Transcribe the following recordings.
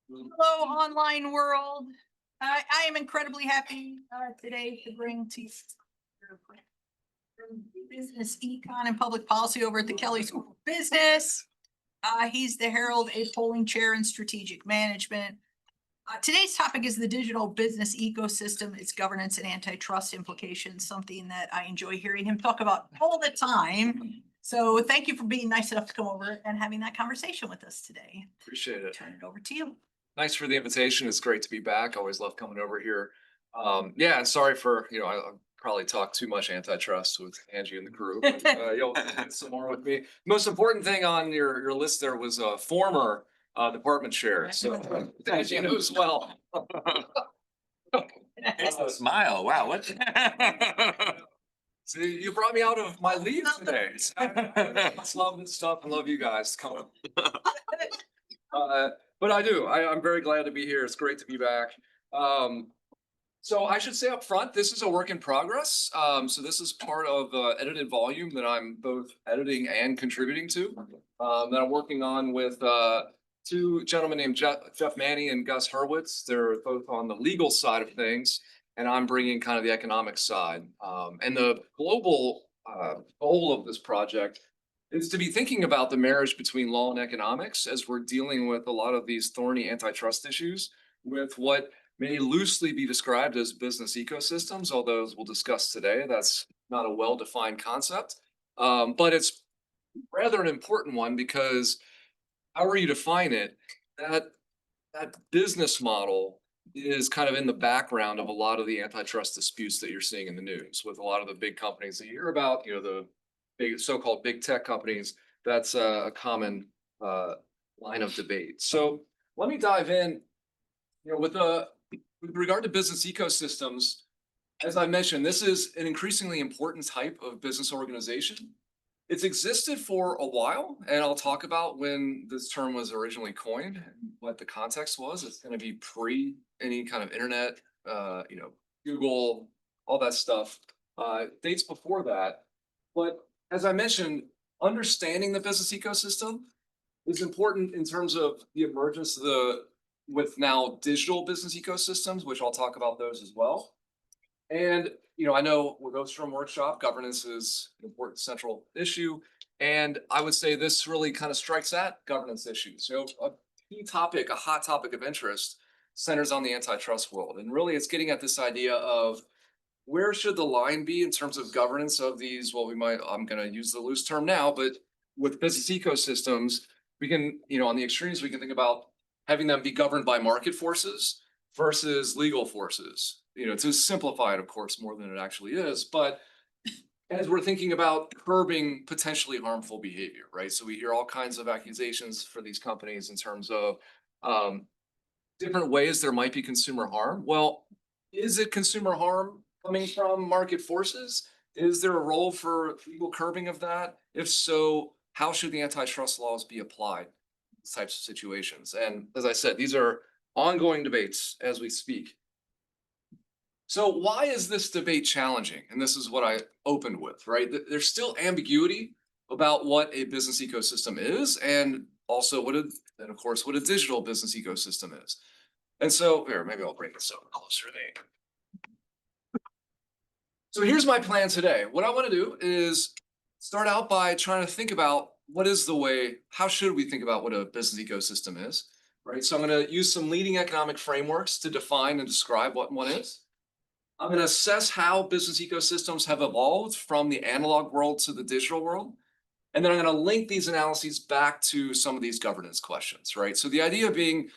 Hello, online world. I am incredibly happy today to bring to you business econ and public policy over at the Kelley School of Business. He's the Herald A. Polling Chair in Strategic Management. Today's topic is the digital business ecosystem, its governance and antitrust implications, something that I enjoy hearing him talk about all the time. So thank you for being nice enough to come over and having that conversation with us today. Appreciate it. Turn it over to you. Nice for the invitation. It's great to be back. Always love coming over here. Yeah, and sorry for, I probably talk too much antitrust with Angie and the crew. But, you'll get some more with me. Most important thing on your list there was a former department chair. So Angie knows well. It's a smile. Wow. What? See, you brought me out of my leave today. I love this stuff and love you guys coming. But I do. I'm very glad to be here. It's great to be back. So I should say up front, this is a work in progress. So this is part of edited volume that I'm both editing and contributing to. That I'm working on with two gentlemen named Jeff Manny and Gus Hurwitz. They're both on the legal side of things, and I'm bringing kind of the economic side. And the global goal of this project is to be thinking about the marriage between law and economics as we're dealing with a lot of these thorny antitrust issues with what may loosely be described as business ecosystems, although as we'll discuss today, that's not a well-defined concept. But it's rather an important one because however you define it, that business model is kind of in the background of a lot of the antitrust disputes that you're seeing in the news with a lot of the big companies that you hear about, the big so-called big tech companies. That's a common line of debate. So let me dive in, with regard to business ecosystems. As I mentioned, this is an increasingly important type of business organization. It's existed for a while, and I'll talk about when this term was originally coined, what the context was. It's going to be pre any kind of internet, Google, all that stuff, dates before that. But as I mentioned, understanding the business ecosystem is important in terms of the emergence of with now digital business ecosystems, which I'll talk about those as well. And, I know with Ostrom Workshop, governance is an important central issue. And I would say this really kind of strikes at governance issues. So a key topic, a hot topic of interest centers on the antitrust world. And really it's getting at this idea of where should the line be in terms of governance of these, I'm going to use the loose term now, but with business ecosystems, we can, on the extremes, we can think about having them be governed by market forces versus legal forces, to simplify it, of course, more than it actually is. But as we're thinking about curbing potentially harmful behavior, right? So we hear all kinds of accusations for these companies in terms of different ways there might be consumer harm. Well, is it consumer harm coming from market forces? Is there a role for legal curbing of that? If so, how should the antitrust laws be applied in these types of situations? And as I said, these are ongoing debates as we speak. So why is this debate challenging? And this is what I opened with, right? There's still ambiguity about what a business ecosystem is, and also what a digital business ecosystem is. And so here, maybe I'll bring this up closer there. So here's my plan today. What I want to do is start out by trying to think about how should we think about what a business ecosystem is, right? So I'm going to use some leading economic frameworks to define and describe what one is. I'm going to assess how business ecosystems have evolved from the analog world to the digital world. And then I'm going to link these analyses back to some of these governance questions, right? So the idea being,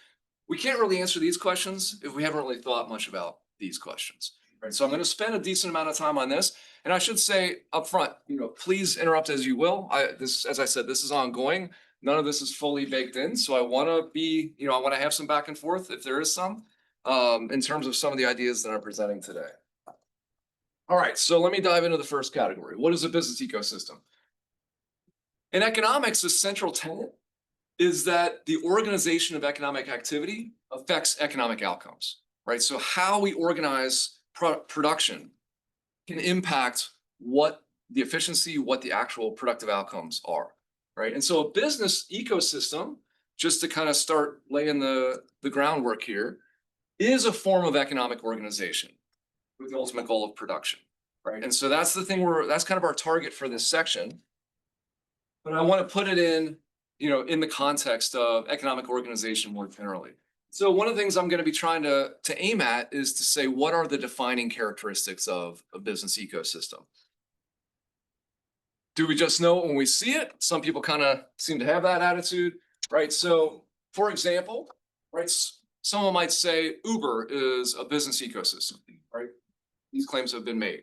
we can't really answer these questions if we haven't really thought much about these questions, right? So I'm going to spend a decent amount of time on this. And I should say up front, please interrupt as you will. As I said, this is ongoing. None of this is fully baked in. So I want to have some back and forth if there is some. In terms of some of the ideas that I'm presenting today. All right, so let me dive into the first category. What is a business ecosystem? In economics, the central tenet is that the organization of economic activity affects economic outcomes, right? So how we organize production can impact what the efficiency, what the actual productive outcomes are, right? And so a business ecosystem just to kind of start laying the groundwork here, is a form of economic organization with the ultimate goal of production, right? And so that's the thing that's kind of our target for this section. But I want to put it in, in the context of economic organization more generally. So one of the things I'm going to be trying to aim at is to say, what are the defining characteristics of a business ecosystem? Do we just know it when we see it? Some people kind of seem to have that attitude, right? So for example, right, someone might say Uber is a business ecosystem, right? These claims have been made.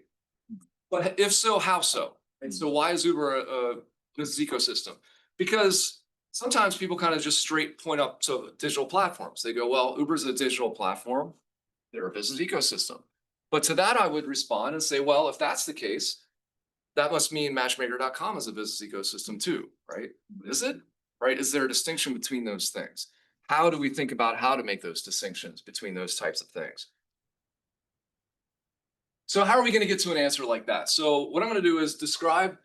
But if so, how so? And so why is Uber a business ecosystem? Because sometimes people kind of just straight point up to digital platforms. They go, well, Uber's a digital platform. They're a business ecosystem. But to that, I would respond and say, well, if that's the case, that must mean matchmaker.com is a business ecosystem too, right? Is it? Right? Is there a distinction between those things? How do we think about how to make those distinctions between those types of things? So how are we going to get to an answer like that? So what I'm going to do is describe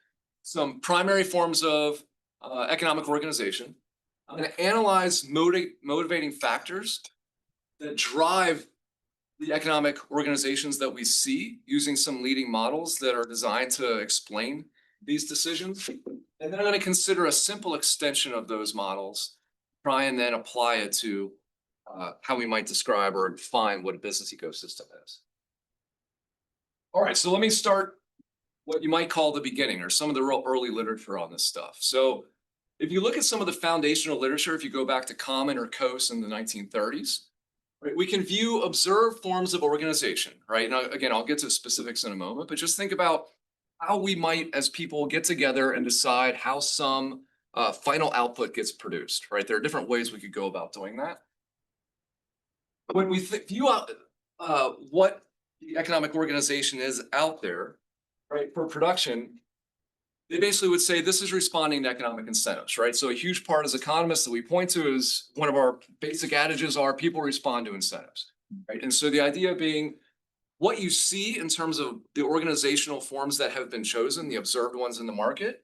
some primary forms of economic organization. I'm going to analyze motivating factors that drive the economic organizations that we see using some leading models that are designed to explain these decisions. And then I'm going to consider a simple extension of those models, try and then apply it to how we might describe or define what a business ecosystem is. All right, so let me start what you might call the beginning or some of the real early literature on this stuff. So if you look at some of the foundational literature, if you go back to Common or Coase in the 1930s, right, we can view observed forms of organization, right? Now, again, I'll get to specifics in a moment, but just think about how we might, as people, get together and decide how some final output gets produced, right? There are different ways we could go about doing that. When we view what the economic organization is out there, right, for production, they basically would say this is responding to economic incentives, right? So a huge part as economists that we point to is one of our basic adages are people respond to incentives, right? And so the idea being what you see in terms of the organizational forms that have been chosen, the observed ones in the market,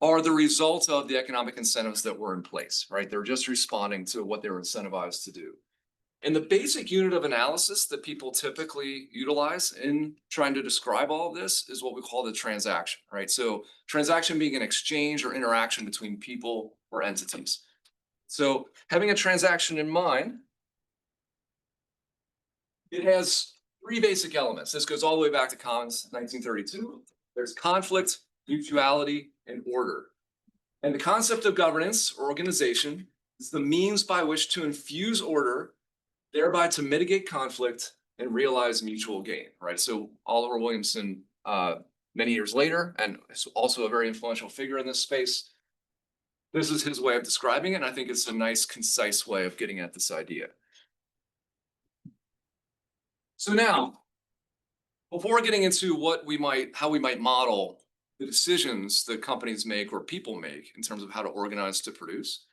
are the result of the economic incentives that were in place, right? They're just responding to what they were incentivized to do. And the basic unit of analysis that people typically utilize in trying to describe all of this is what we call the transaction, right? So transaction being an exchange or interaction between people or entities. So having a transaction in mind, it has three basic elements. This goes all the way back to Commons 1932. There's conflict, mutuality, and order. And the concept of governance or organization is the means by which to infuse order, thereby to mitigate conflict and realize mutual gain, right? So Oliver Williamson, many years later, and is also a very influential figure in this space, this is his way of describing it, and I think it's a nice, concise way of getting at this idea. So now, before getting into how we might model the decisions that companies make or people make in terms of how to organize to produce,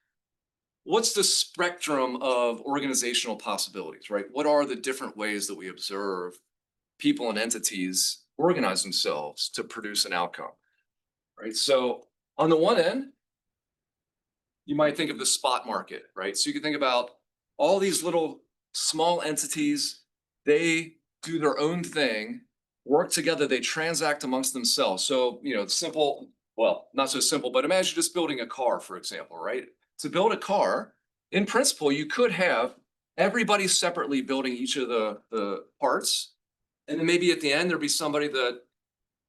what's the spectrum of organizational possibilities, right? What are the different ways that we observe people and entities organize themselves to produce an outcome, right? So on the one end, you might think of the spot market, right? So you can think about all these little small entities, they do their own thing, work together, they transact amongst themselves. So, simple, well, not so simple, but imagine just building a car, for example, right? To build a car, in principle, you could have everybody separately building each of the parts. And then maybe at the end, there'd be somebody that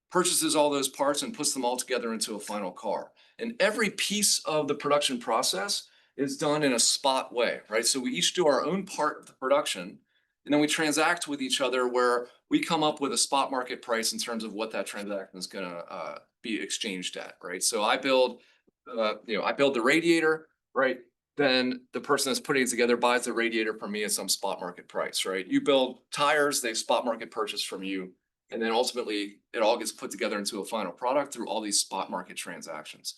purchases all those parts and puts them all together into a final car. And every piece of the production process is done in a spot way, right? So we each do our own part of the production, and then we transact with each other where we come up with a spot market price in terms of what that transaction is going to be exchanged at, right? So I build the radiator, right? Then the person that's putting it together buys the radiator from me at some spot market price, right? You build tires, they spot market purchase from you. And then ultimately it all gets put together into a final product through all these spot market transactions.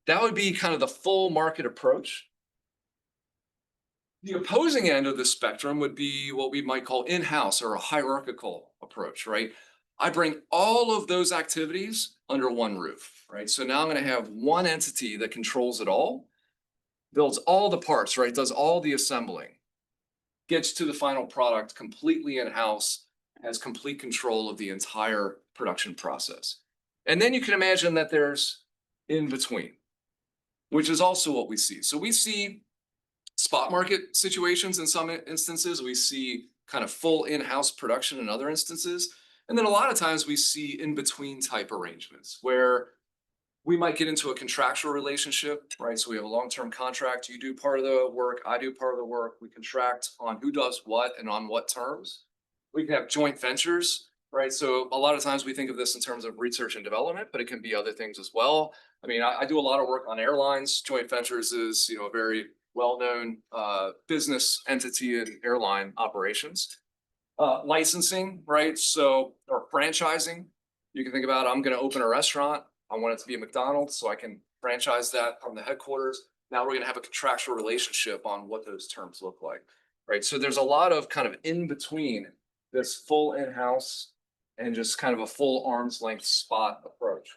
That would be kind of the full market approach. The opposing end of the spectrum would be what we might call in-house or a hierarchical approach, right? I bring all of those activities under one roof, right? So now I'm going to have one entity that controls it all. builds all the parts, right? Does all the assembling, gets to the final product completely in-house, has complete control of the entire production process. And then you can imagine that there's in between, which is also what we see. So we see spot market situations in some instances. We see kind of full in-house production in other instances. And then a lot of times we see in-between type arrangements where we might get into a contractual relationship, right? So we have a long-term contract. You do part of the work, I do part of the work. We contract on who does what and on what terms. We can have joint ventures, right? So a lot of times we think of this in terms of research and development, but it can be other things as well. I mean, I do a lot of work on airlines. Joint ventures is, a very well-known business entity in airline operations. Licensing, right? So, or franchising. You can think about, I'm going to open a restaurant. I want it to be a McDonald's, so I can franchise that from the headquarters. Now we're going to have a contractual relationship on what those terms look like, right? So there's a lot of kind of in between this full in-house and just kind of a full arm's length spot approach.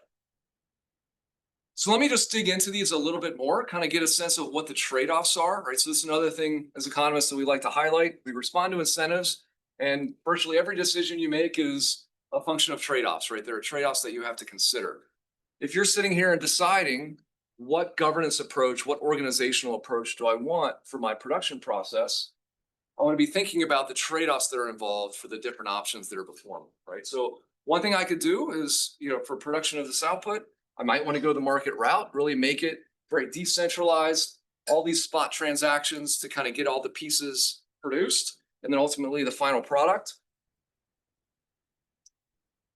So let me just dig into these a little bit more, kind of get a sense of what the trade-offs are, right? So this is another thing as economists that we like to highlight. We respond to incentives, and virtually every decision you make is a function of trade-offs, right? There are trade-offs that you have to consider. If you're sitting here and deciding what governance approach, what organizational approach do I want for my production process, I want to be thinking about the trade-offs that are involved for the different options that are before me, right? So one thing I could do is, for production of this output, I might want to go the market route, really make it very decentralized, all these spot transactions to kind of get all the pieces produced, and then ultimately the final product.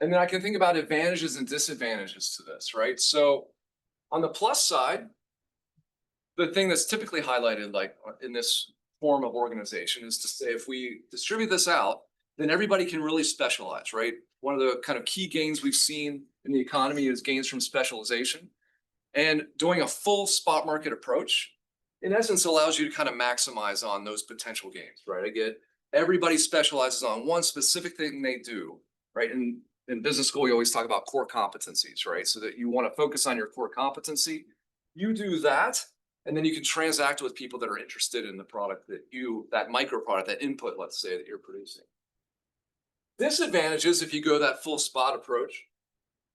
And then I can think about advantages and disadvantages to this, right? So on the plus side, the thing that's typically highlighted like in this form of organization is to say, if we distribute this out, then everybody can really specialize, right? One of the kind of key gains we've seen in the economy is gains from specialization. And doing a full spot market approach, in essence, allows you to kind of maximize on those potential gains, right? Everybody specializes on one specific thing they do, right? And in business school, we always talk about core competencies, right? So that you want to focus on your core competency. You do that, and then you can transact with people that are interested in the product that micro product, that input, let's say, that you're producing. Disadvantages, if you go that full spot approach,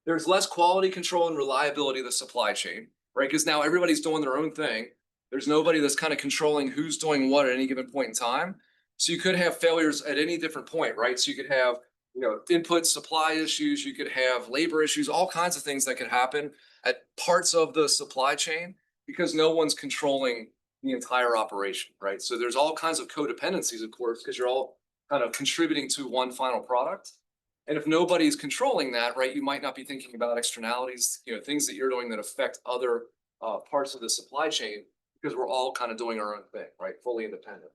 there's less quality control and reliability of the supply chain, right? Because now everybody's doing their own thing. There's nobody that's kind of controlling who's doing what at any given point in time. So you could have failures at any different point, right? So you could have input supply issues, you could have labor issues, all kinds of things that could happen at parts of the supply chain because no one's controlling the entire operation, right? So there's all kinds of codependencies, of course, because you're all kind of contributing to one final product. And if nobody's controlling that, right, you might not be thinking about externalities, things that you're doing that affect other parts of the supply chain because we're all kind of doing our own thing, right? Fully independent.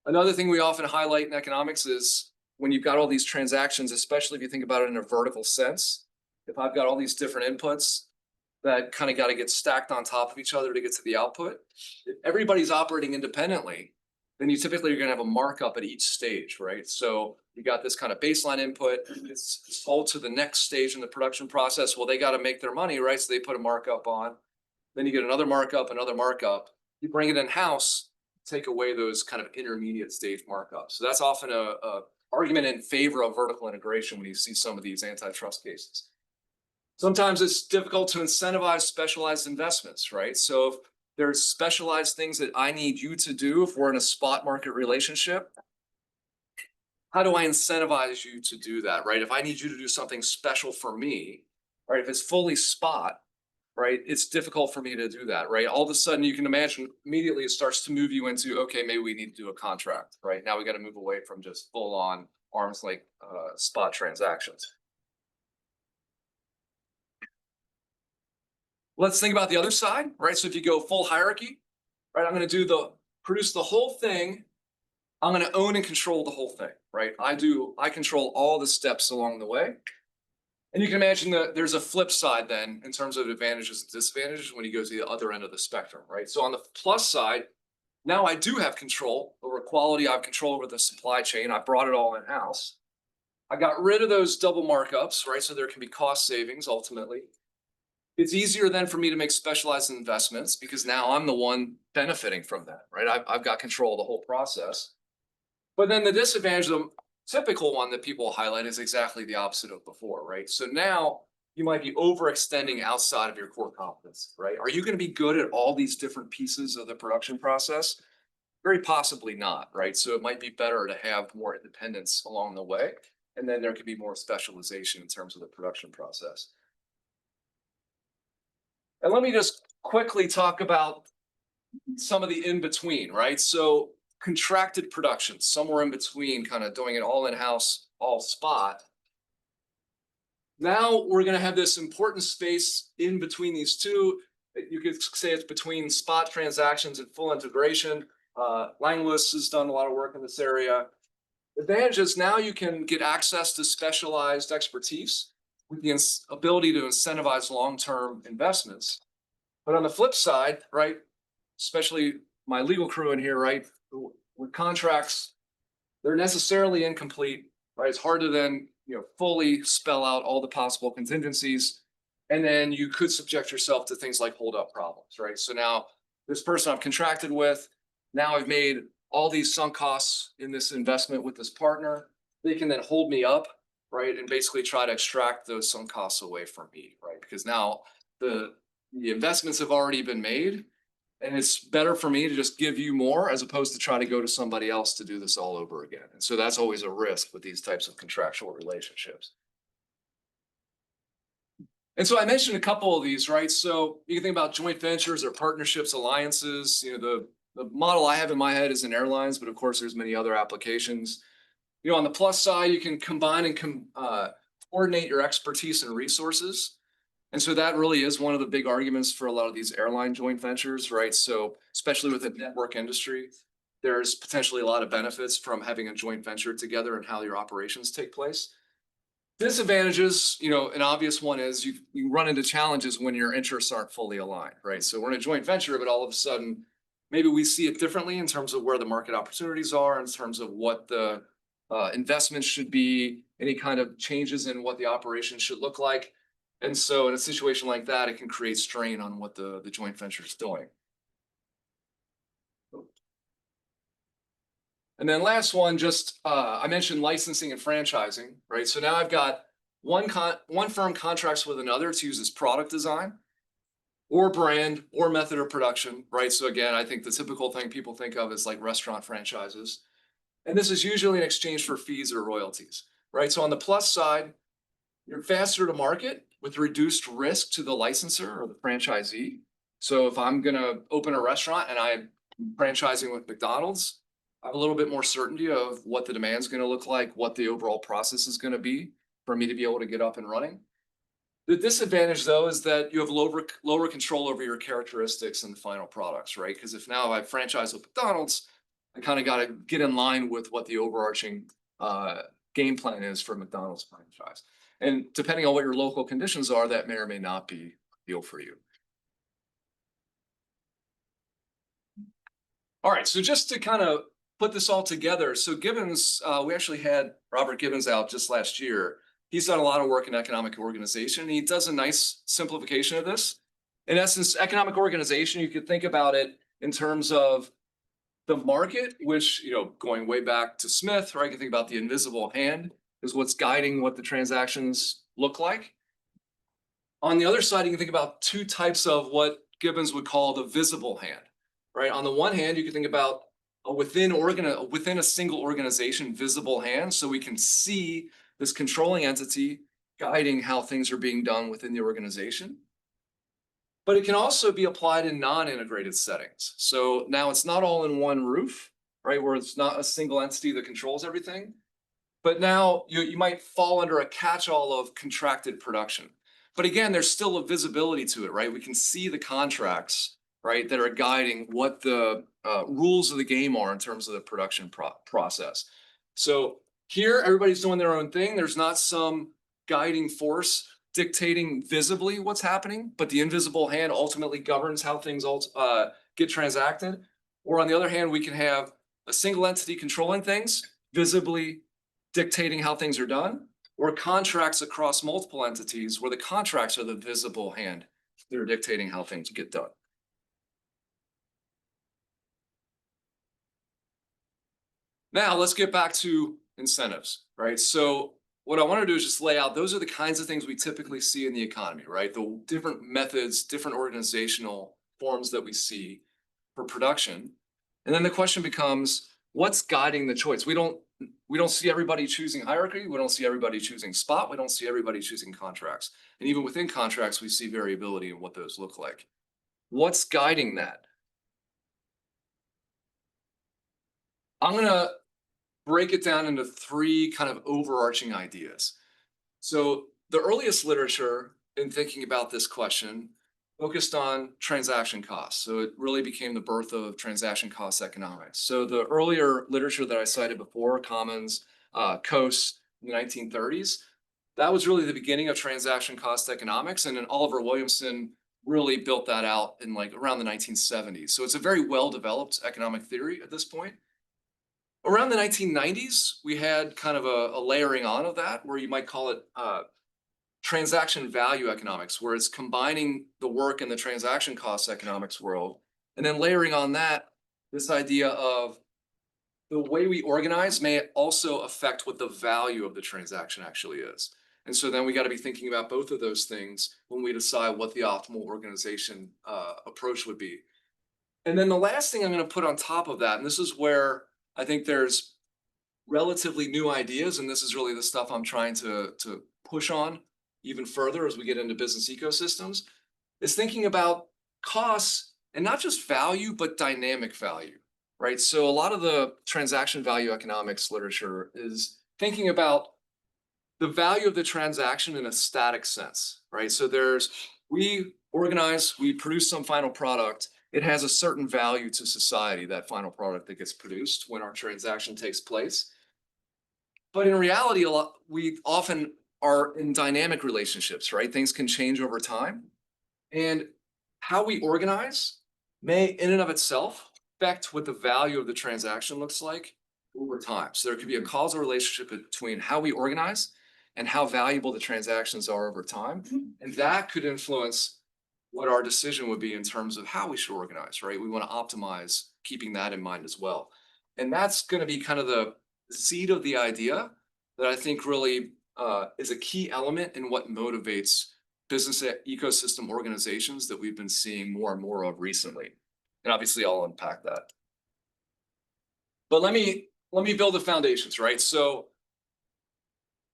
Another thing we often highlight in economics is when you've got all these transactions, especially if you think about it in a vertical sense, if I've got all these different inputs that kind of got to get stacked on top of each other to get to the output, if everybody's operating independently, then you typically are going to have a markup at each stage, right? So you got this kind of baseline input, it's sold to the next stage in the production process. Well, they got to make their money, right? So they put a markup on. Then you get another markup, another markup. You bring it in-house, take away those kind of intermediate stage markups. So that's often a argument in favor of vertical integration when you see some of these antitrust cases. Sometimes it's difficult to incentivize specialized investments, right? So if there's specialized things that I need you to do, if we're in a spot market relationship, how do I incentivize you to do that, right? If I need you to do something special for me, right? If it's fully spot, right? It's difficult for me to do that, right? All of a sudden you can imagine immediately it starts to move you into, okay, maybe we need to do a contract, right? Now we got to move away from just full on arm's length spot transactions. Let's think about the other side, right? So if you go full hierarchy, right? I'm going to produce the whole thing. I'm going to own and control the whole thing, right? I control all the steps along the way. And you can imagine that there's a flip side then in terms of advantages and disadvantages when you go to the other end of the spectrum, right? So on the plus side, now I do have control over quality. I have control over the supply chain. I brought it all in-house. I got rid of those double markups, right? So there can be cost savings ultimately. It's easier then for me to make specialized investments because now I'm the one benefiting from that, right? I've got control of the whole process. But then the disadvantage, the typical one that people highlight is exactly the opposite of before, right? So now you might be overextending outside of your core competence, right? Are you going to be good at all these different pieces of the production process? Very possibly not, right? So it might be better to have more independence along the way, and then there could be more specialization in terms of the production process. And let me just quickly talk about some of the in-between, right? So contracted production, somewhere in between, kind of doing it all in-house, all spot. Now we're going to have this important space in between these two. You could say it's between spot transactions and full integration. Langlis has done a lot of work in this area. Advantage is now you can get access to specialized expertise with the ability to incentivize long-term investments. But on the flip side, right, especially my legal crew in here, right, with contracts, they're necessarily incomplete, right? It's hard to then, fully spell out all the possible contingencies. And then you could subject yourself to things like hold-up problems, right? So now this person I've contracted with, now I've made all these sunk costs in this investment with this partner. They can then hold me up, right, and basically try to extract those sunk costs away from me, right? Because now the investments have already been made, and it's better for me to just give you more as opposed to try to go to somebody else to do this all over again. And so that's always a risk with these types of contractual relationships. And so I mentioned a couple of these, right? So you can think about joint ventures or partnerships, alliances. The model I have in my head is in airlines, but of course there's many other applications. On the plus side, you can combine and coordinate your expertise and resources. And so that really is one of the big arguments for a lot of these airline joint ventures, right? So especially with the network industry, there's potentially a lot of benefits from having a joint venture together and how your operations take place. Disadvantages, an obvious one is you run into challenges when your interests aren't fully aligned, right? So we're in a joint venture, but all of a sudden, maybe we see it differently in terms of where the market opportunities are, in terms of what the investments should be, any kind of changes in what the operation should look like. And so in a situation like that, it can create strain on what the joint venture is doing. And then last one, just I mentioned licensing and franchising, right? So now I've got one firm contracts with another to use this product design or brand or method of production, right? So again, I think the typical thing people think of is like restaurant franchises. And this is usually in exchange for fees or royalties, right? So on the plus side, you're faster to market with reduced risk to the licensor or the franchisee. So if I'm going to open a restaurant and I'm franchising with McDonald's, I have a little bit more certainty of what the demand is going to look like, what the overall process is going to be for me to be able to get up and running. The disadvantage, though, is that you have lower control over your characteristics and the final products, right? Because if now I franchise with McDonald's, I kind of got to get in line with what the overarching game plan is for McDonald's franchise. And depending on what your local conditions are, that may or may not be ideal for you. All right, so just to kind of put this all together, so Gibbons, we actually had Robert Gibbons out just last year. He's done a lot of work in economic organization. He does a nice simplification of this. In essence, economic organization, you could think about it in terms of the market, which, going way back to Smith, right? You can think about the invisible hand is what's guiding what the transactions look like. On the other side, you can think about two types of what Gibbons would call the visible hand, right? On the one hand, you can think about within a single organization, visible hand, so we can see this controlling entity guiding how things are being done within the organization. But it can also be applied in non-integrated settings. So now it's not all in one roof, right? Where it's not a single entity that controls everything. But now you might fall under a catch-all of contracted production. But again, there's still a visibility to it, right? We can see the contracts, right, that are guiding what the rules of the game are in terms of the production process. So here, everybody's doing their own thing. There's not some guiding force dictating visibly what's happening, but the invisible hand ultimately governs how things get transacted. Or on the other hand, we can have a single entity controlling things, visibly dictating how things are done, or contracts across multiple entities where the contracts are the visible hand that are dictating how things get done. Now let's get back to incentives, right? So what I want to do is just lay out, those are the kinds of things we typically see in the economy, right? The different methods, different organizational forms that we see for production. And then the question becomes, what's guiding the choice? We don't see everybody choosing hierarchy. We don't see everybody choosing spot. We don't see everybody choosing contracts. And even within contracts, we see variability in what those look like. What's guiding that? I'm going to break it down into three kind of overarching ideas. So the earliest literature in thinking about this question focused on transaction costs. So it really became the birth of transaction cost economics. So the earlier literature that I cited before, Commons, Coase in the 1930s, that was really the beginning of transaction cost economics. And then Oliver Williamson really built that out in like around the 1970s. So it's a very well-developed economic theory at this point. Around the 1990s, we had kind of a layering on of that, where you might call it transaction value economics, where it's combining the work in the transaction cost economics world, and then layering on that this idea of the way we organize may also affect what the value of the transaction actually is. And so then we got to be thinking about both of those things when we decide what the optimal organization approach would be. And then the last thing I'm going to put on top of that, and this is where I think there's relatively new ideas, and this is really the stuff I'm trying to push on even further as we get into business ecosystems, is thinking about costs and not just value, but dynamic value, right? So a lot of the transaction value economics literature is thinking about the value of the transaction in a static sense, right? So we organize, we produce some final product. It has a certain value to society, that final product that gets produced when our transaction takes place. But in reality, we often are in dynamic relationships, right? Things can change over time. And how we organize may, in and of itself, affect what the value of the transaction looks like over time. So there could be a causal relationship between how we organize and how valuable the transactions are over time. And that could influence what our decision would be in terms of how we should organize, right? We want to optimize keeping that in mind as well. And that's going to be kind of the seed of the idea that I think really is a key element in what motivates business ecosystem organizations that we've been seeing more and more of recently. And obviously I'll unpack that. But let me build the foundations, right? So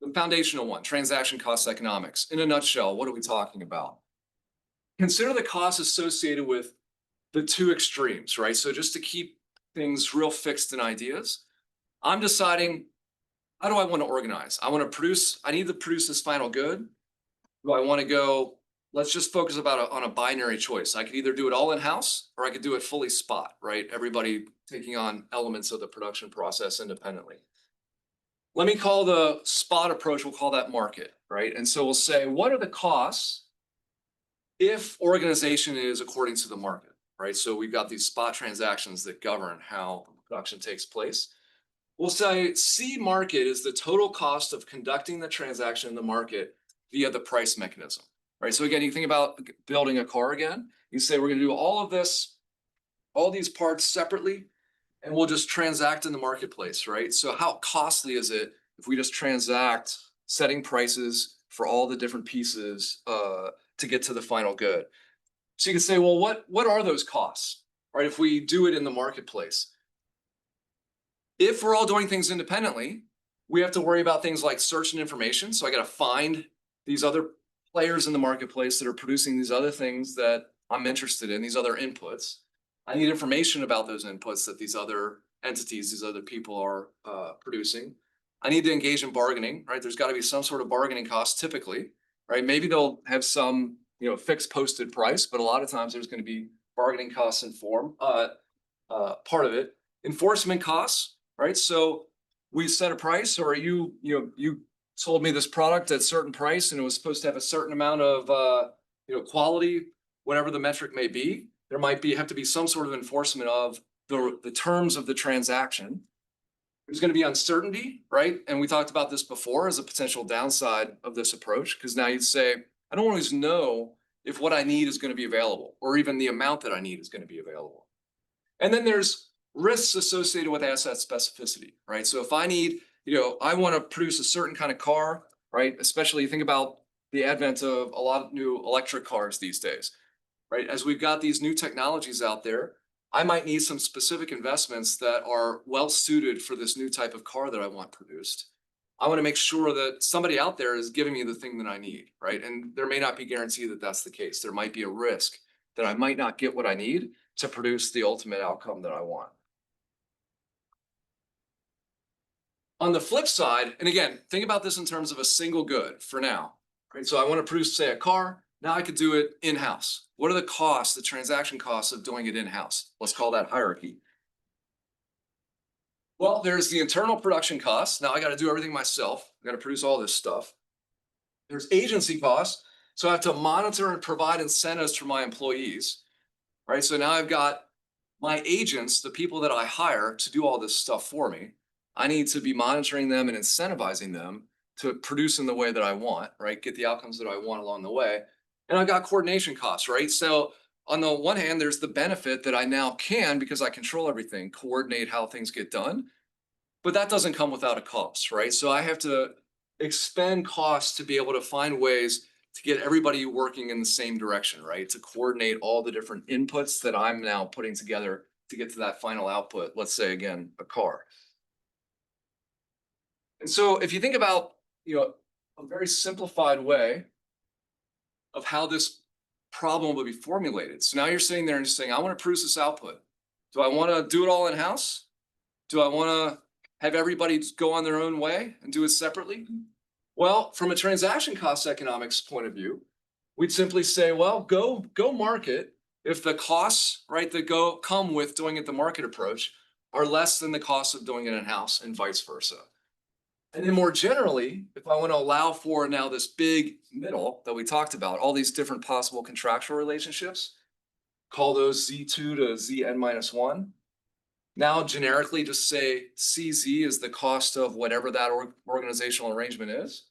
the foundational one, transaction cost economics. In a nutshell, what are we talking about? Consider the costs associated with the two extremes, right? So just to keep things real fixed in ideas, I'm deciding, how do I want to organize? I need to produce this final good. Do I want to go, let's just focus on a binary choice. I could either do it all in-house or I could do it fully spot, right? Everybody taking on elements of the production process independently. Let me call the spot approach, we'll call that market, right? And so we'll say, what are the costs if organization is according to the market, right? So we've got these spot transactions that govern how production takes place. We'll say C market is the total cost of conducting the transaction in the market via the price mechanism, right? So again, you think about building a car again, you say we're going to do all of this, all these parts separately, and we'll just transact in the marketplace, right? So how costly is it if we just transact setting prices for all the different pieces to get to the final good? So you can say, well, what are those costs, right? If we do it in the marketplace. If we're all doing things independently, we have to worry about things like search and information. So I got to find these other players in the marketplace that are producing these other things that I'm interested in, these other inputs. I need information about those inputs that these other entities, these other people are producing. I need to engage in bargaining, right? There's got to be some sort of bargaining cost typically, right? Maybe they'll have some, fixed posted price, but a lot of times there's going to be bargaining costs in form, part of it. Enforcement costs, right? So we set a price, or you sold me this product at a certain price and it was supposed to have a certain amount of, quality, whatever the metric may be. There might have to be some sort of enforcement of the terms of the transaction. There's going to be uncertainty, right? And we talked about this before as a potential downside of this approach, because now you'd say, I don't always know if what I need is going to be available, or even the amount that I need is going to be available. And then there's risks associated with asset specificity, right? So if I need, I want to produce a certain kind of car, right? Especially think about the advent of a lot of new electric cars these days, right? As we've got these new technologies out there, I might need some specific investments that are well suited for this new type of car that I want produced. I want to make sure that somebody out there is giving me the thing that I need, right? And there may not be guarantee that that's the case. There might be a risk that I might not get what I need to produce the ultimate outcome that I want. On the flip side, and again, think about this in terms of a single good for now, right? So I want to produce, say, a car. Now I could do it in-house. What are the costs, the transaction costs of doing it in-house? Let's call that hierarchy. Well, there's the internal production costs. Now I got to do everything myself. I got to produce all this stuff. There's agency costs. So I have to monitor and provide incentives for my employees, right? So now I've got my agents, the people that I hire to do all this stuff for me. I need to be monitoring them and incentivizing them to produce in the way that I want, right? Get the outcomes that I want along the way. And I've got coordination costs, right? So on the one hand, there's the benefit that I now can, because I control everything, coordinate how things get done. But that doesn't come without a cost, right? So I have to expend costs to be able to find ways to get everybody working in the same direction, right? To coordinate all the different inputs that I'm now putting together to get to that final output. Let's say, again, a car. And so if you think about, a very simplified way of how this problem will be formulated. So now you're sitting there and just saying, I want to produce this output. Do I want to do it all in-house? Do I want to have everybody go on their own way and do it separately? Well, from a transaction cost economics point of view, we'd simply say, well, go market if the costs, right, that come with doing it the market approach are less than the cost of doing it in-house, and vice versa. And then more generally, if I want to allow for now this big middle that we talked about, all these different possible contractual relationships, call those Z2 to Zn-1. Now generically just say CZ is the cost of whatever that organizational arrangement is.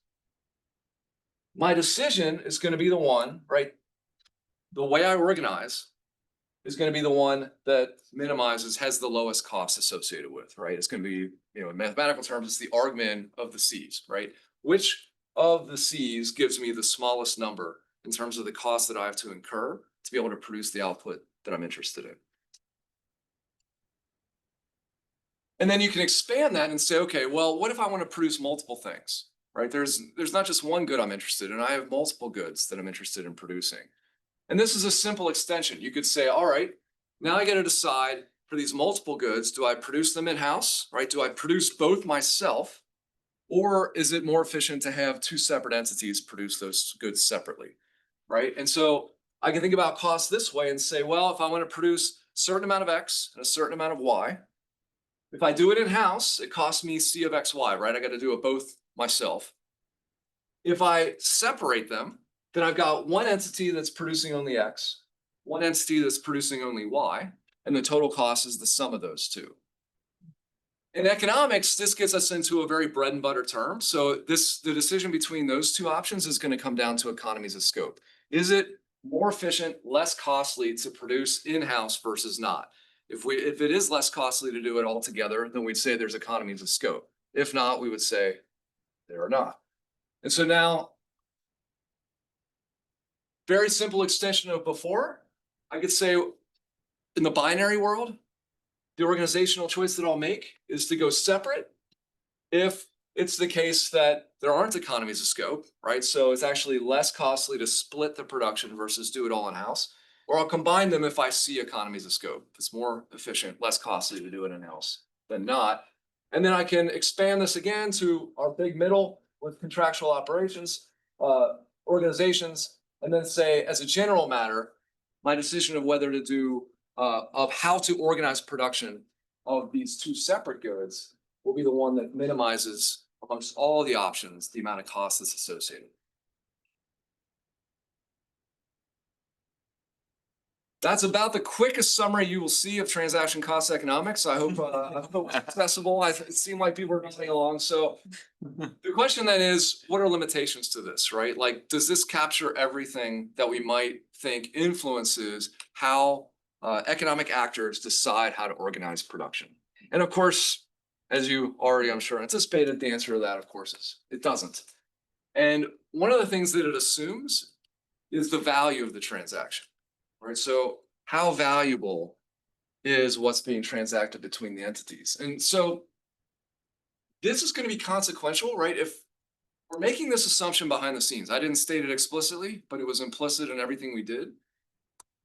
My decision is going to be the one, right? The way I organize is going to be the one that has the lowest cost associated with, right? It's going to be, in mathematical terms, it's the argmin of the C's, right? Which of the C's gives me the smallest number in terms of the cost that I have to incur to be able to produce the output that I'm interested in? And then you can expand that and say, okay, well, what if I want to produce multiple things, right? There's not just one good I'm interested in. I have multiple goods that I'm interested in producing. And this is a simple extension. You could say, all right, now I got to decide for these multiple goods, do I produce them in-house, right? Do I produce both myself, or is it more efficient to have two separate entities produce those goods separately, right? And so I can think about costs this way and say, well, if I want to produce a certain amount of X and a certain amount of Y, if I do it in-house, it costs me C of XY, right? I got to do it both myself. If I separate them, then I've got one entity that's producing only X, one entity that's producing only Y, and the total cost is the sum of those two. In economics, this gets us into a very bread and butter term. So the decision between those two options is going to come down to economies of scope. Is it more efficient, less costly to produce in-house versus not? If it is less costly to do it all together, then we'd say there's economies of scope. If not, we would say there are not. And so now, very simple extension of before, I could say in the binary world, the organizational choice that I'll make is to go separate if it's the case that there aren't economies of scope, right? So it's actually less costly to split the production versus do it all in-house. Or I'll combine them if I see economies of scope. It's more efficient, less costly to do it in-house than not. And then I can expand this again to our big middle with contractual operations, organizations, and then say, as a general matter, my decision of whether to do, of how to organize production of these two separate goods will be the one that minimizes amongst all the options, the amount of cost that's associated. That's about the quickest summary you will see of transaction cost economics. I hope it's accessible. It seemed like people were going along. So the question then is, what are limitations to this, right? Like, does this capture everything that we might think influences how economic actors decide how to organize production? And of course, as you already, I'm sure, anticipated, the answer to that, of course, is it doesn't. And one of the things that it assumes is the value of the transaction, right? So how valuable is what's being transacted between the entities? And so this is going to be consequential, right? If we're making this assumption behind the scenes, I didn't state it explicitly, but it was implicit in everything we did.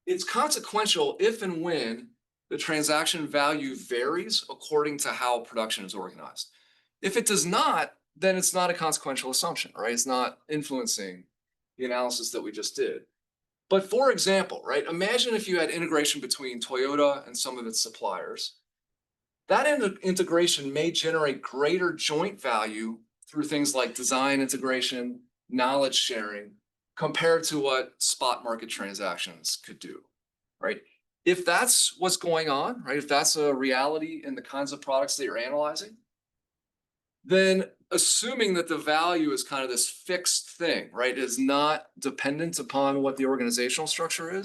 It's consequential if and when the transaction value varies according to how production is organized. If it does not, then it's not a consequential assumption, right? It's not influencing the analysis that we just did. But for example, right, imagine if you had integration between Toyota and some of its suppliers. That integration may generate greater joint value through things like design integration, knowledge sharing, compared to what spot market transactions could do, right? If that's what's going on, right, if that's a reality in the kinds of products that you're analyzing, then assuming that the value is kind of this fixed thing, right, is not dependent upon what the organizational structure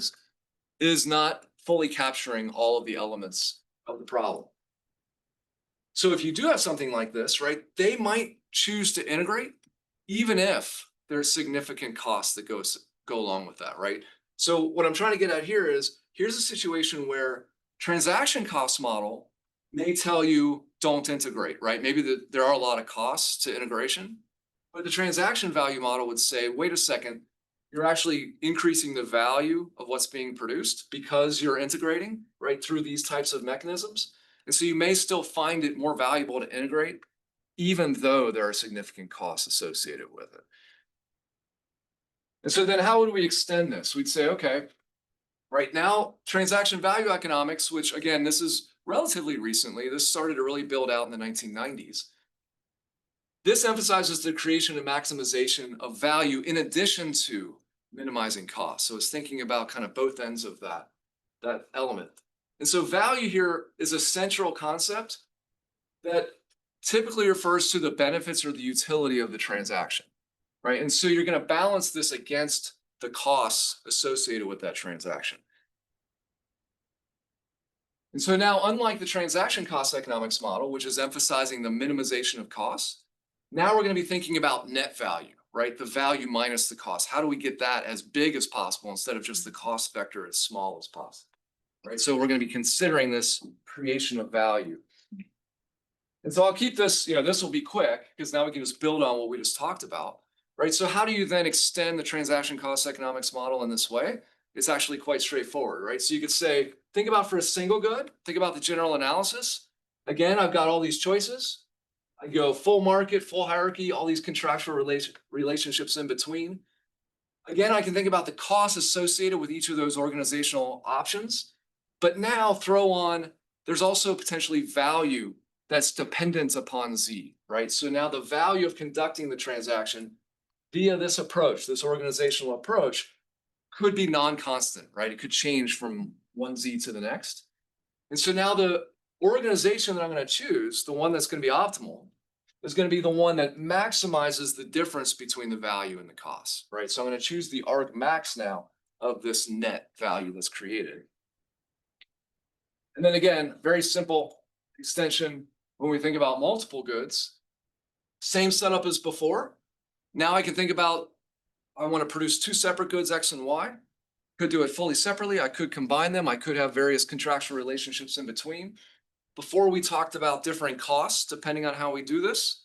is not fully capturing all of the elements of the problem. So if you do have something like this, right, they might choose to integrate even if there's significant costs that go along with that, right? So what I'm trying to get at here is, here's a situation where transaction cost model may tell you don't integrate, right? Maybe there are a lot of costs to integration, but the transaction value model would say, wait a second, you're actually increasing the value of what's being produced because you're integrating, right, through these types of mechanisms. And so you may still find it more valuable to integrate, even though there are significant costs associated with it. And so then how would we extend this? We'd say, okay, right now, transaction value economics, which again, this is relatively recently, this started to really build out in the 1990s. This emphasizes the creation and maximization of value in addition to minimizing costs. So it's thinking about kind of both ends of that element. And so value here is a central concept that typically refers to the benefits or the utility of the transaction, right? And so you're going to balance this against the costs associated with that transaction. And so now, unlike the transaction cost economics model, which is emphasizing the minimization of costs, now we're going to be thinking about net value, right? The value minus the cost. How do we get that as big as possible instead of just the cost vector as small as possible, right? So we're going to be considering this creation of value. And so I'll keep this, this will be quick because now we can just build on what we just talked about, right? So how do you then extend the transaction cost economics model in this way? It's actually quite straightforward, right? So you could say, think about for a single good, think about the general analysis. Again, I've got all these choices. I go full market, full hierarchy, all these contractual relationships in between. Again, I can think about the costs associated with each of those organizational options, but now throw on, there's also potentially value that's dependent upon Z, right? So now the value of conducting the transaction via this approach, this organizational approach, could be non-constant, right? It could change from one Z to the next. And so now the organization that I'm going to choose, the one that's going to be optimal, is going to be the one that maximizes the difference between the value and the cost, right? So I'm going to choose the arg max now of this net value that's created. And then again, very simple extension when we think about multiple goods. Same setup as before. Now I can think about, I want to produce two separate goods, X and Y. Could do it fully separately. I could combine them. I could have various contractual relationships in between. Before we talked about different costs depending on how we do this.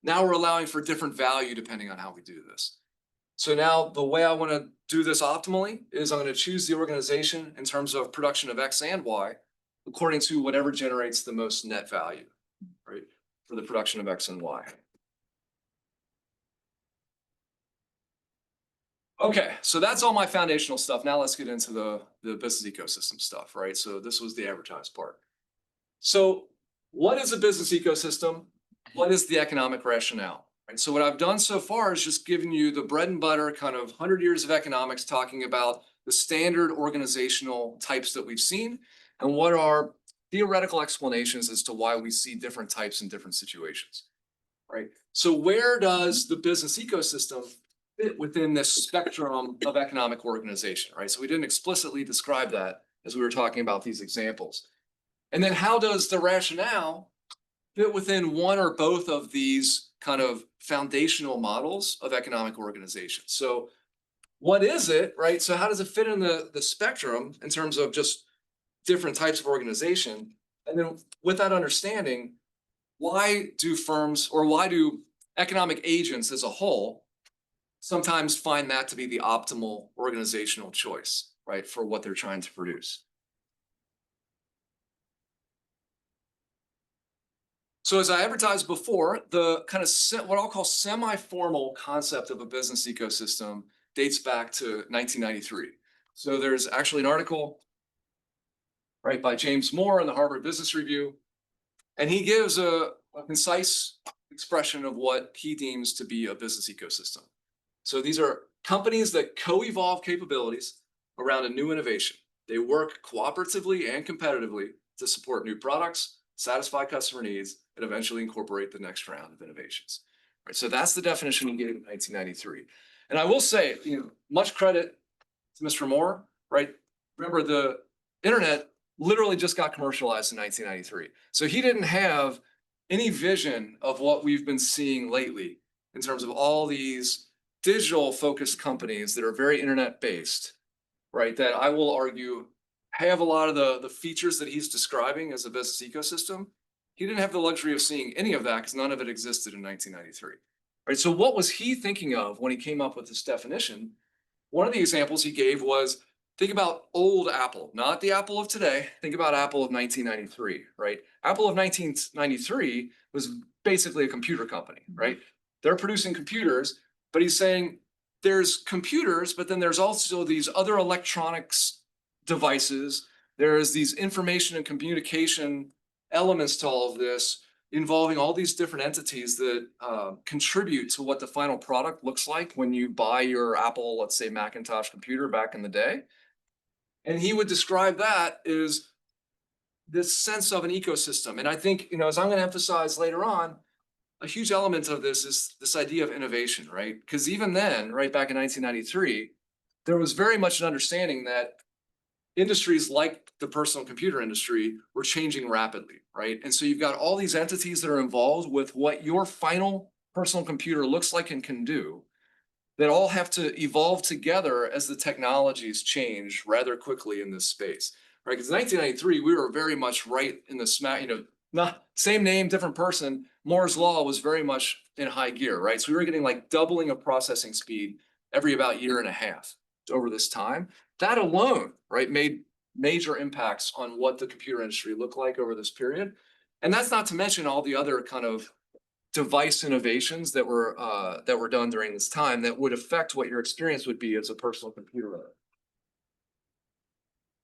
Now we're allowing for different value depending on how we do this. So now the way I want to do this optimally is I'm going to choose the organization in terms of production of X and Y according to whatever generates the most net value, right, for the production of X and Y. Okay, so that's all my foundational stuff. Now let's get into the business ecosystem stuff, right? So this was the advertised part. So what is a business ecosystem? What is the economic rationale? Right? So what I've done so far is just given you the bread and butter kind of 100 years of economics talking about the standard organizational types that we've seen, and what are theoretical explanations as to why we see different types in different situations, right? So where does the business ecosystem fit within this spectrum of economic organization, right? So we didn't explicitly describe that as we were talking about these examples. And then how does the rationale fit within one or both of these kind of foundational models of economic organization? So what is it, right? So how does it fit in the spectrum in terms of just different types of organization? And then with that understanding, why do firms, or why do economic agents as a whole sometimes find that to be the optimal organizational choice, right, for what they're trying to produce? So as I advertised before, the kind of what I'll call semi-formal concept of a business ecosystem dates back to 1993. So there's actually an article, right, by James Moore in the Harvard Business Review, and he gives a concise expression of what he deems to be a business ecosystem. So these are companies that co-evolve capabilities around a new innovation. They work cooperatively and competitively to support new products, satisfy customer needs, and eventually incorporate the next round of innovations. Right, so that's the definition he gave in 1993. And I will say, much credit to Mr. Moore, right? Remember, the internet literally just got commercialized in 1993. So he didn't have any vision of what we've been seeing lately in terms of all these digital focused companies that are very internet based, right? That I will argue have a lot of the features that he's describing as a business ecosystem. He didn't have the luxury of seeing any of that because none of it existed in 1993. Right? So what was he thinking of when he came up with this definition? One of the examples he gave was, think about old Apple, not the Apple of today. Think about Apple of 1993, right? Apple of 1993 was basically a computer company, right? They're producing computers, but he's saying there's computers, but then there's also these other electronics devices. There's these information and communication elements to all of this, involving all these different entities that contribute to what the final product looks like when you buy your Apple, let's say, Macintosh computer back in the day. And he would describe that as this sense of an ecosystem. And I think, as I'm going to emphasize later on, a huge element of this is this idea of innovation, right? Because even then, right back in 1993, there was very much an understanding that industries like the personal computer industry were changing rapidly, right? And so you've got all these entities that are involved with what your final personal computer looks like and can do, that all have to evolve together as the technologies change rather quickly in this space, right? Because in 1993, we were very much right in the smack, not same name, different person. Moore's law was very much in high gear, right? So we were getting like doubling of processing speed every about year and a half over this time. That alone, right, made major impacts on what the computer industry looked like over this period. And that's not to mention all the other kind of device innovations that were done during this time that would affect what your experience would be as a personal computer owner.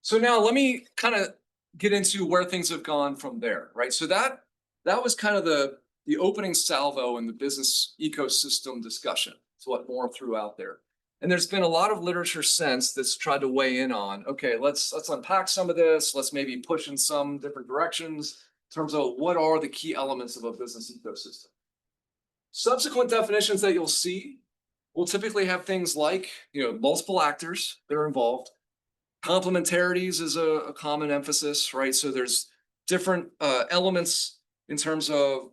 So now let me kind of get into where things have gone from there, right? So that was kind of the opening salvo in the business ecosystem discussion. It's what Moore threw out there. And there's been a lot of literature since that's tried to weigh in on, okay, let's unpack some of this. Let's maybe push in some different directions in terms of what are the key elements of a business ecosystem. Subsequent definitions that you'll see will typically have things like, multiple actors that are involved. Complementarities is a common emphasis, right? So there's different elements in terms of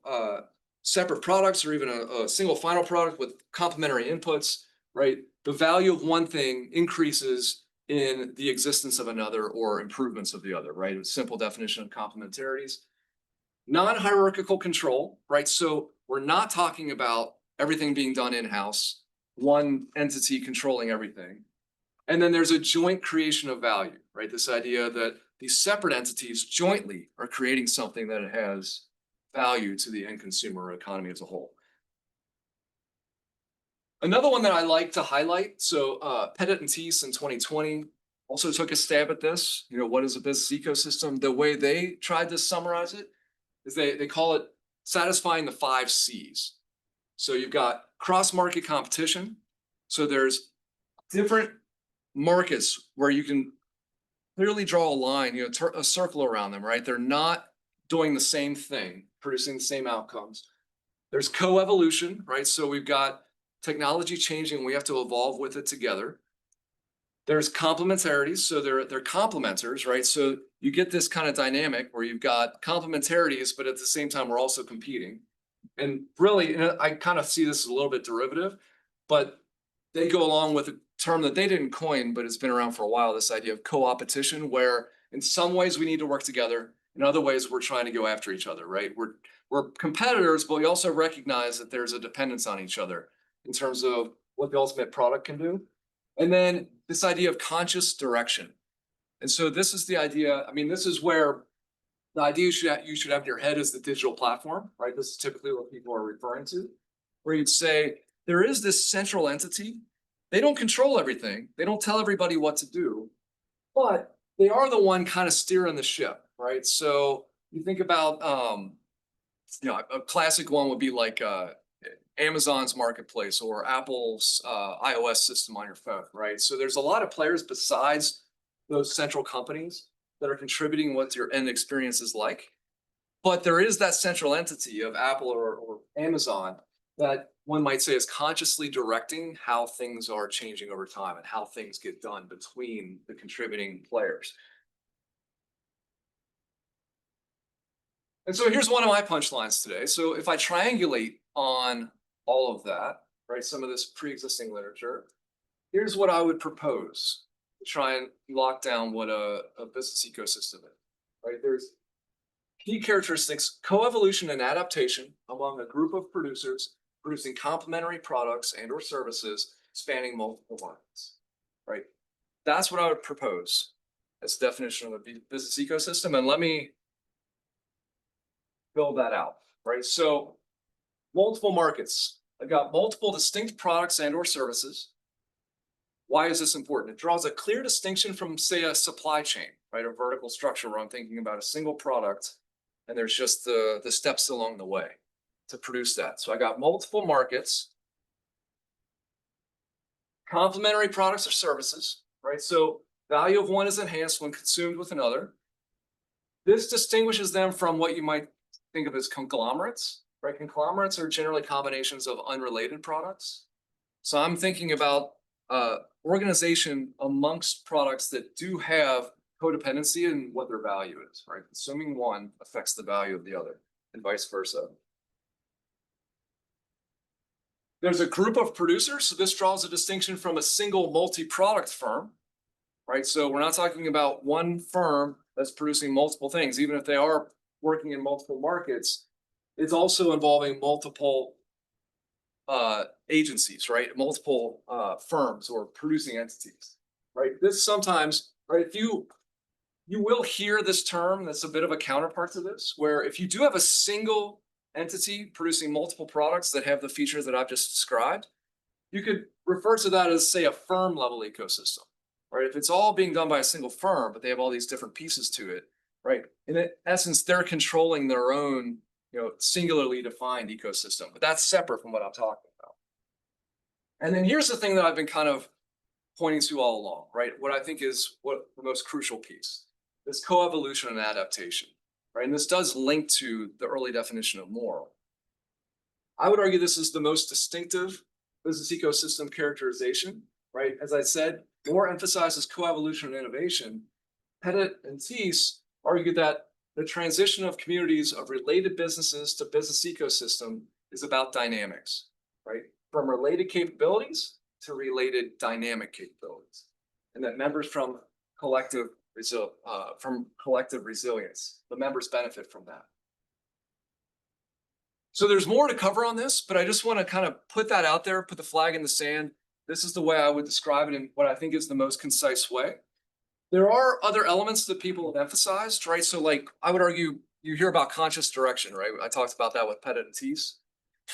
separate products or even a single final product with complementary inputs, right? The value of one thing increases in the existence of another or improvements of the other, right? A simple definition of complementarities. Non-hierarchical control, right? So we're not talking about everything being done in-house, one entity controlling everything. And then there's a joint creation of value, right? This idea that these separate entities jointly are creating something that has value to the end consumer economy as a whole. Another one that I like to highlight, so Pettit and Teese in 2020 also took a stab at this. What is a business ecosystem? The way they tried to summarize it is they call it satisfying the 5 C's. So you've got cross-market competition. So there's different markets where you can clearly draw a line, a circle around them, right? They're not doing the same thing, producing the same outcomes. There's coevolution, right? So we've got technology changing, we have to evolve with it together. There's complementarities, so they're complementers, right? So you get this kind of dynamic where you've got complementarities, but at the same time, we're also competing. And really, I kind of see this as a little bit derivative, but they go along with a term that they didn't coin, but it's been around for a while, this idea of co-opetition, where in some ways we need to work together, in other ways we're trying to go after each other, right? We're competitors, but we also recognize that there's a dependence on each other in terms of what the ultimate product can do. And then this idea of conscious direction. And so this is the idea, I mean, this is where the idea you should have in your head is the digital platform, right? This is typically what people are referring to, where you'd say, there is this central entity. They don't control everything. They don't tell everybody what to do, but they are the one kind of steering the ship, right? So you think about, a classic one would be like Amazon's marketplace or Apple's iOS system on your phone, right? So there's a lot of players besides those central companies that are contributing what your end experience is like. But there is that central entity of Apple or Amazon that one might say is consciously directing how things are changing over time and how things get done between the contributing players. And so here's one of my punchlines today. So if I triangulate on all of that, right, some of this pre-existing literature, here's what I would propose to try and lock down what a business ecosystem is, right? There's key characteristics, coevolution and adaptation among a group of producers producing complementary products and or services spanning multiple markets, right? That's what I would propose as definition of a business ecosystem. And let me build that out, right? So multiple markets. I've got multiple distinct products and or services. Why is this important? It draws a clear distinction from, say, a supply chain, right? A vertical structure where I'm thinking about a single product and there's just the steps along the way to produce that. So I got multiple markets, complementary products or services, right? So value of one is enhanced when consumed with another. This distinguishes them from what you might think of as conglomerates, right? Conglomerates are generally combinations of unrelated products. So I'm thinking about organization amongst products that do have codependency in what their value is, right? Consuming one affects the value of the other and vice versa. There's a group of producers, so this draws a distinction from a single multi-product firm, right? So we're not talking about one firm that's producing multiple things, even if they are working in multiple markets. It's also involving multiple agencies, right? Multiple firms or producing entities, right? This sometimes, right? If you will hear this term, that's a bit of a counterpart to this, where if you do have a single entity producing multiple products that have the features that I've just described, you could refer to that as, say, a firm level ecosystem, right? If it's all being done by a single firm, but they have all these different pieces to it, right? In essence, they're controlling their own, singularly defined ecosystem, but that's separate from what I'm talking about. And then here's the thing that I've been kind of pointing to all along, right? What I think is what the most crucial piece, this coevolution and adaptation, right? And this does link to the early definition of moral. I would argue this is the most distinctive business ecosystem characterization, right? As I said, Moore emphasizes coevolution and innovation. Pettit and Thies argue that the transition of communities of related businesses to business ecosystem is about dynamics, right? From related capabilities to related dynamic capabilities, and that members from collective resilience, the members benefit from that. So there's more to cover on this, but I just want to kind of put that out there, put the flag in the sand. This is the way I would describe it in what I think is the most concise way. There are other elements that people have emphasized, right? So like, I would argue, you hear about conscious direction, right? I talked about that with Pettit and Thies.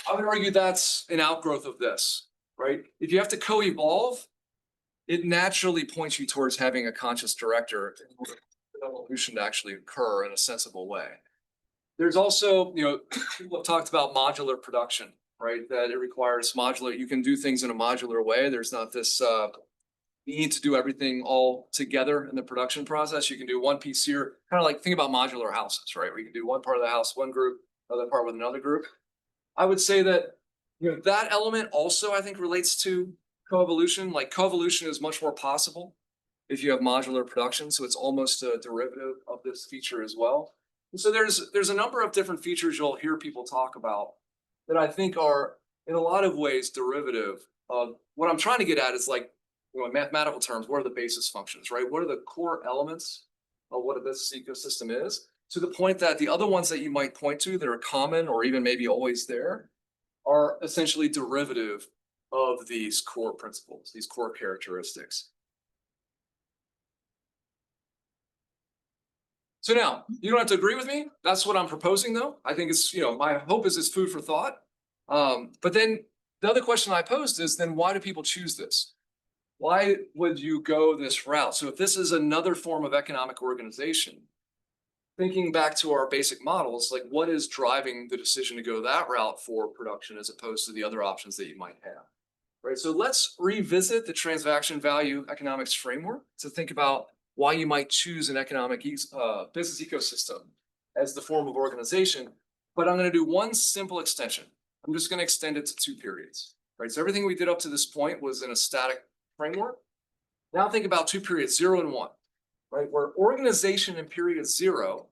I would argue that's an outgrowth of this, right? If you have to co-evolve, it naturally points you towards having a conscious director in order for evolution to actually occur in a sensible way. There's also, people have talked about modular production, right? That it requires modular, you can do things in a modular way. There's not this need to do everything all together in the production process. You can do one piece here, kind of like think about modular houses, right? We can do one part of the house, one group, another part with another group. I would say that, that element also, I think, relates to coevolution. Like coevolution is much more possible if you have modular production. So it's almost a derivative of this feature as well. And so there's a number of different features you'll hear people talk about that I think are in a lot of ways derivative of what I'm trying to get at is like, in mathematical terms, what are the basis functions, right? What are the core elements of what a business ecosystem is? To the point that the other ones that you might point to that are common or even maybe always there are essentially derivative of these core principles, these core characteristics. So now, you don't have to agree with me. That's what I'm proposing, though. I think it's, my hope is it's food for thought. But then the other question I posed is, then why do people choose this? Why would you go this route? So if this is another form of economic organization, thinking back to our basic models, like what is driving the decision to go that route for production as opposed to the other options that you might have, right? So let's revisit the transaction value economics framework to think about why you might choose an economic business ecosystem as the form of organization. But I'm going to do one simple extension. I'm just going to extend it to 2 periods, right? So everything we did up to this point was in a static framework. Now think about 2 periods, 0 and 1, right? Where organization in period 0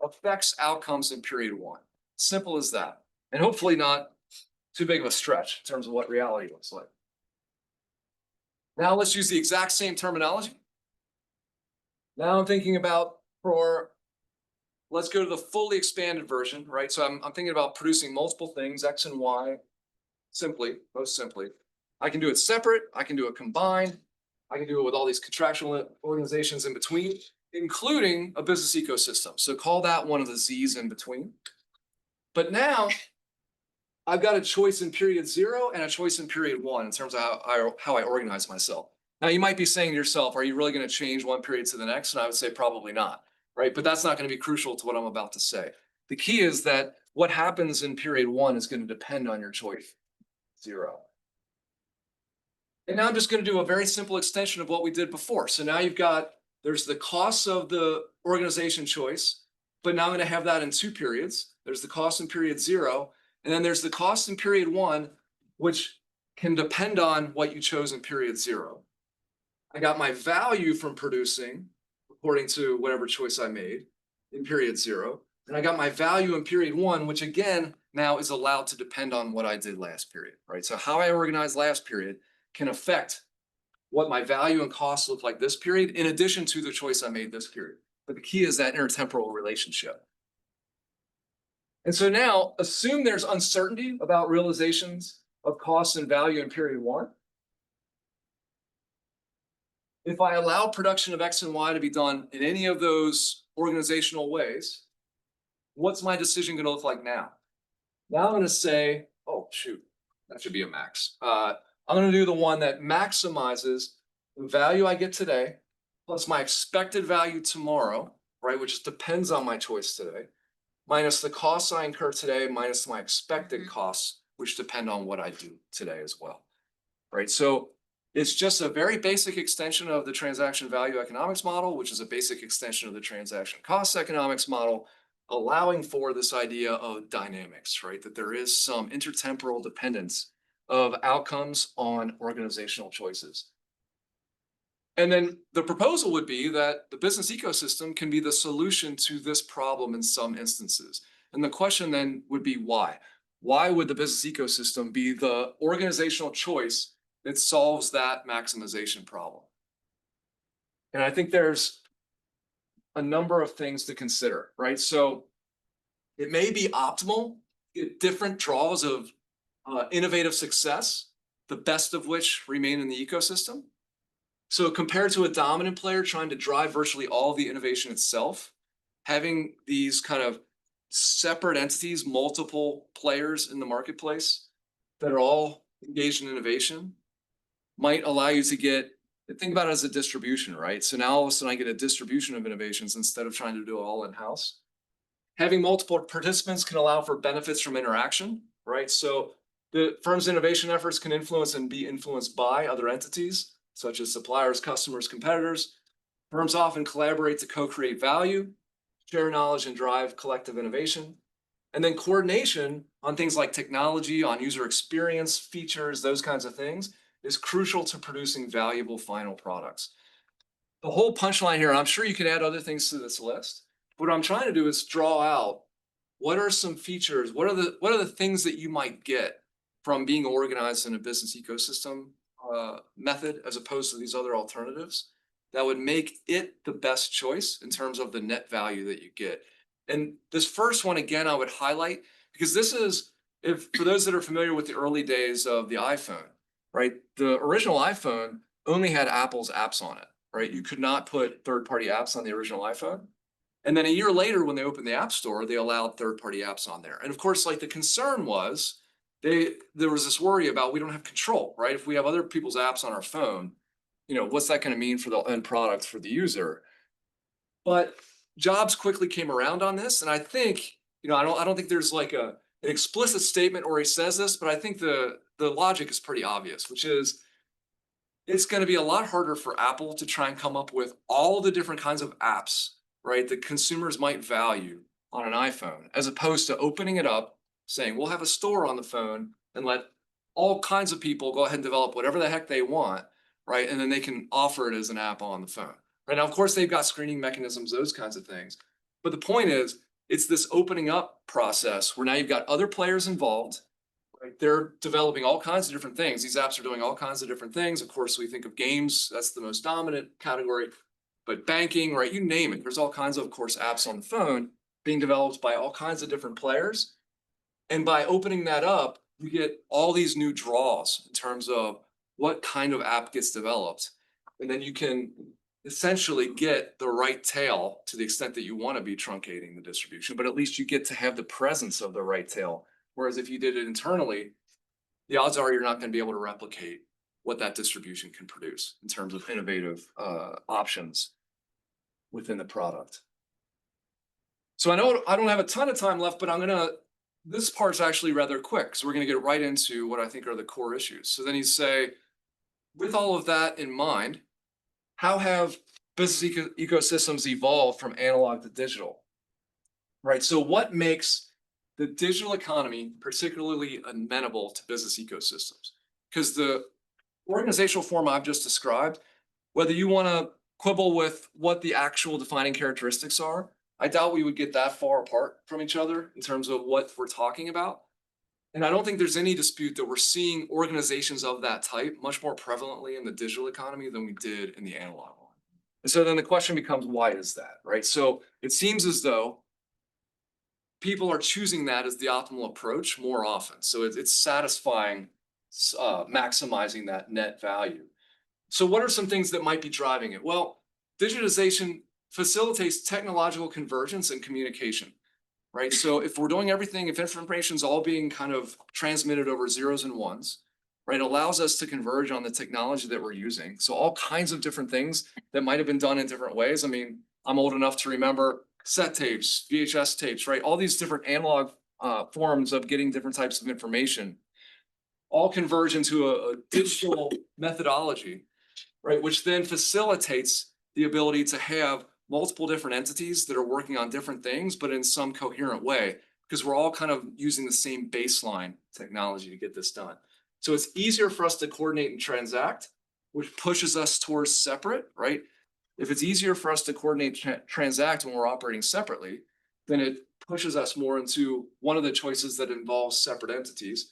affects outcomes in period 1. Simple as that. And hopefully not too big of a stretch in terms of what reality looks like. Now let's use the exact same terminology. Now I'm thinking about let's go to the fully expanded version, right? So I'm thinking about producing multiple things, X and Y, most simply. I can do it separate, I can do it combined, I can do it with all these contractual organizations in between, including a business ecosystem. So call that one of the Z's in between. But now I've got a choice in period 0 and a choice in period 1 in terms of how I organize myself. Now you might be saying to yourself, are you really going to change one period to the next? And I would say probably not, right? But that's not going to be crucial to what I'm about to say. The key is that what happens in period 1 is going to depend on your choice 0. And now I'm just going to do a very simple extension of what we did before. So now there's the costs of the organization choice, but now I'm going to have that in 2 periods. There's the cost in period 0, and then there's the cost in period 1, which can depend on what you chose in period 0. I got my value from producing according to whatever choice I made in period 0. And I got my value in period 1, which again, now is allowed to depend on what I did last period, right? So how I organized last period can affect what my value and cost look like this period, in addition to the choice I made this period. But the key is that intertemporal relationship. And so now assume there's uncertainty about realizations of cost and value in period 1. If I allow production of X and Y to be done in any of those organizational ways, what's my decision going to look like now? Now I'm going to say, oh, shoot, that should be a max. I'm going to do the one that maximizes the value I get today, plus my expected value tomorrow, right, which depends on my choice today, minus the costs I incur today, minus my expected costs, which depend on what I do today as well, right? So it's just a very basic extension of the transaction value economics model, which is a basic extension of the transaction cost economics model, allowing for this idea of dynamics, right? That there is some intertemporal dependence of outcomes on organizational choices. And then the proposal would be that the business ecosystem can be the solution to this problem in some instances. And the question then would be why? Why would the business ecosystem be the organizational choice that solves that maximization problem? And I think there's a number of things to consider, right? So it may be optimal, different draws of innovative success, the best of which remain in the ecosystem. So compared to a dominant player trying to drive virtually all of the innovation itself, having these kind of separate entities, multiple players in the marketplace that are all engaged in innovation might allow you to think about it as a distribution, right? So now all of a sudden I get a distribution of innovations instead of trying to do it all in-house. Having multiple participants can allow for benefits from interaction, right? So the firm's innovation efforts can influence and be influenced by other entities. such as suppliers, customers, competitors. Firms often collaborate to co-create value, share knowledge, and drive collective innovation. And then coordination on things like technology, on user experience, features, those kinds of things is crucial to producing valuable final products. The whole punchline here, I'm sure you could add other things to this list. What I'm trying to do is draw out what are some features, what are the things that you might get from being organized in a business ecosystem method as opposed to these other alternatives that would make it the best choice in terms of the net value that you get. And this first one, again, I would highlight because this is, if for those that are familiar with the early days of the iPhone, right? The original iPhone only had Apple's apps on it, right? You could not put third-party apps on the original iPhone. And then a year later, when they opened the App Store, they allowed third-party apps on there. And of course, like the concern was, there was this worry about we don't have control, right? If we have other people's apps on our phone, what's that going to mean for the end product for the user? But Jobs quickly came around on this, and I think, I don't think there's like an explicit statement where he says this, but I think the logic is pretty obvious, which is it's going to be a lot harder for Apple to try and come up with all the different kinds of apps, right, that consumers might value on an iPhone, as opposed to opening it up, saying we'll have a store on the phone and let all kinds of people go ahead and develop whatever the heck they want, right? And then they can offer it as an app on the phone. Right now, of course, they've got screening mechanisms, those kinds of things. But the point is, it's this opening up process where now you've got other players involved. Right? They're developing all kinds of different things. These apps are doing all kinds of different things. Of course, we think of games, that's the most dominant category. But banking, right, you name it. There's all kinds of course, apps on the phone being developed by all kinds of different players. And by opening that up, you get all these new draws in terms of what kind of app gets developed. And then you can essentially get the right tail to the extent that you want to be truncating the distribution, but at least you get to have the presence of the right tail. Whereas if you did it internally, the odds are you're not going to be able to replicate what that distribution can produce in terms of innovative options within the product. So I know I don't have a ton of time left, but this part's actually rather quick. So we're going to get right into what I think are the core issues. So then you say, with all of that in mind, how have business ecosystems evolved from analog to digital? Right. So what makes the digital economy particularly amenable to business ecosystems? Because the organizational form I've just described, whether you want to quibble with what the actual defining characteristics are, I doubt we would get that far apart from each other in terms of what we're talking about. And I don't think there's any dispute that we're seeing organizations of that type much more prevalently in the digital economy than we did in the analog one. And so then the question becomes, why is that, right? So it seems as though people are choosing that as the optimal approach more often. So it's satisfying, maximizing that net value. So what are some things that might be driving it? Well, digitization facilitates technological convergence and communication. Right. So if we're doing everything, if information is all being kind of transmitted over zeros and ones, right, it allows us to converge on the technology that we're using. So all kinds of different things that might have been done in different ways. I mean, I'm old enough to remember cassette tapes, VHS tapes, right? All these different analog forms of getting different types of information, all converge into a digital methodology, right, which then facilitates the ability to have multiple different entities that are working on different things, but in some coherent way, because we're all kind of using the same baseline technology to get this done. So it's easier for us to coordinate and transact, which pushes us towards separate, right? If it's easier for us to coordinate, transact when we're operating separately, then it pushes us more into one of the choices that involves separate entities.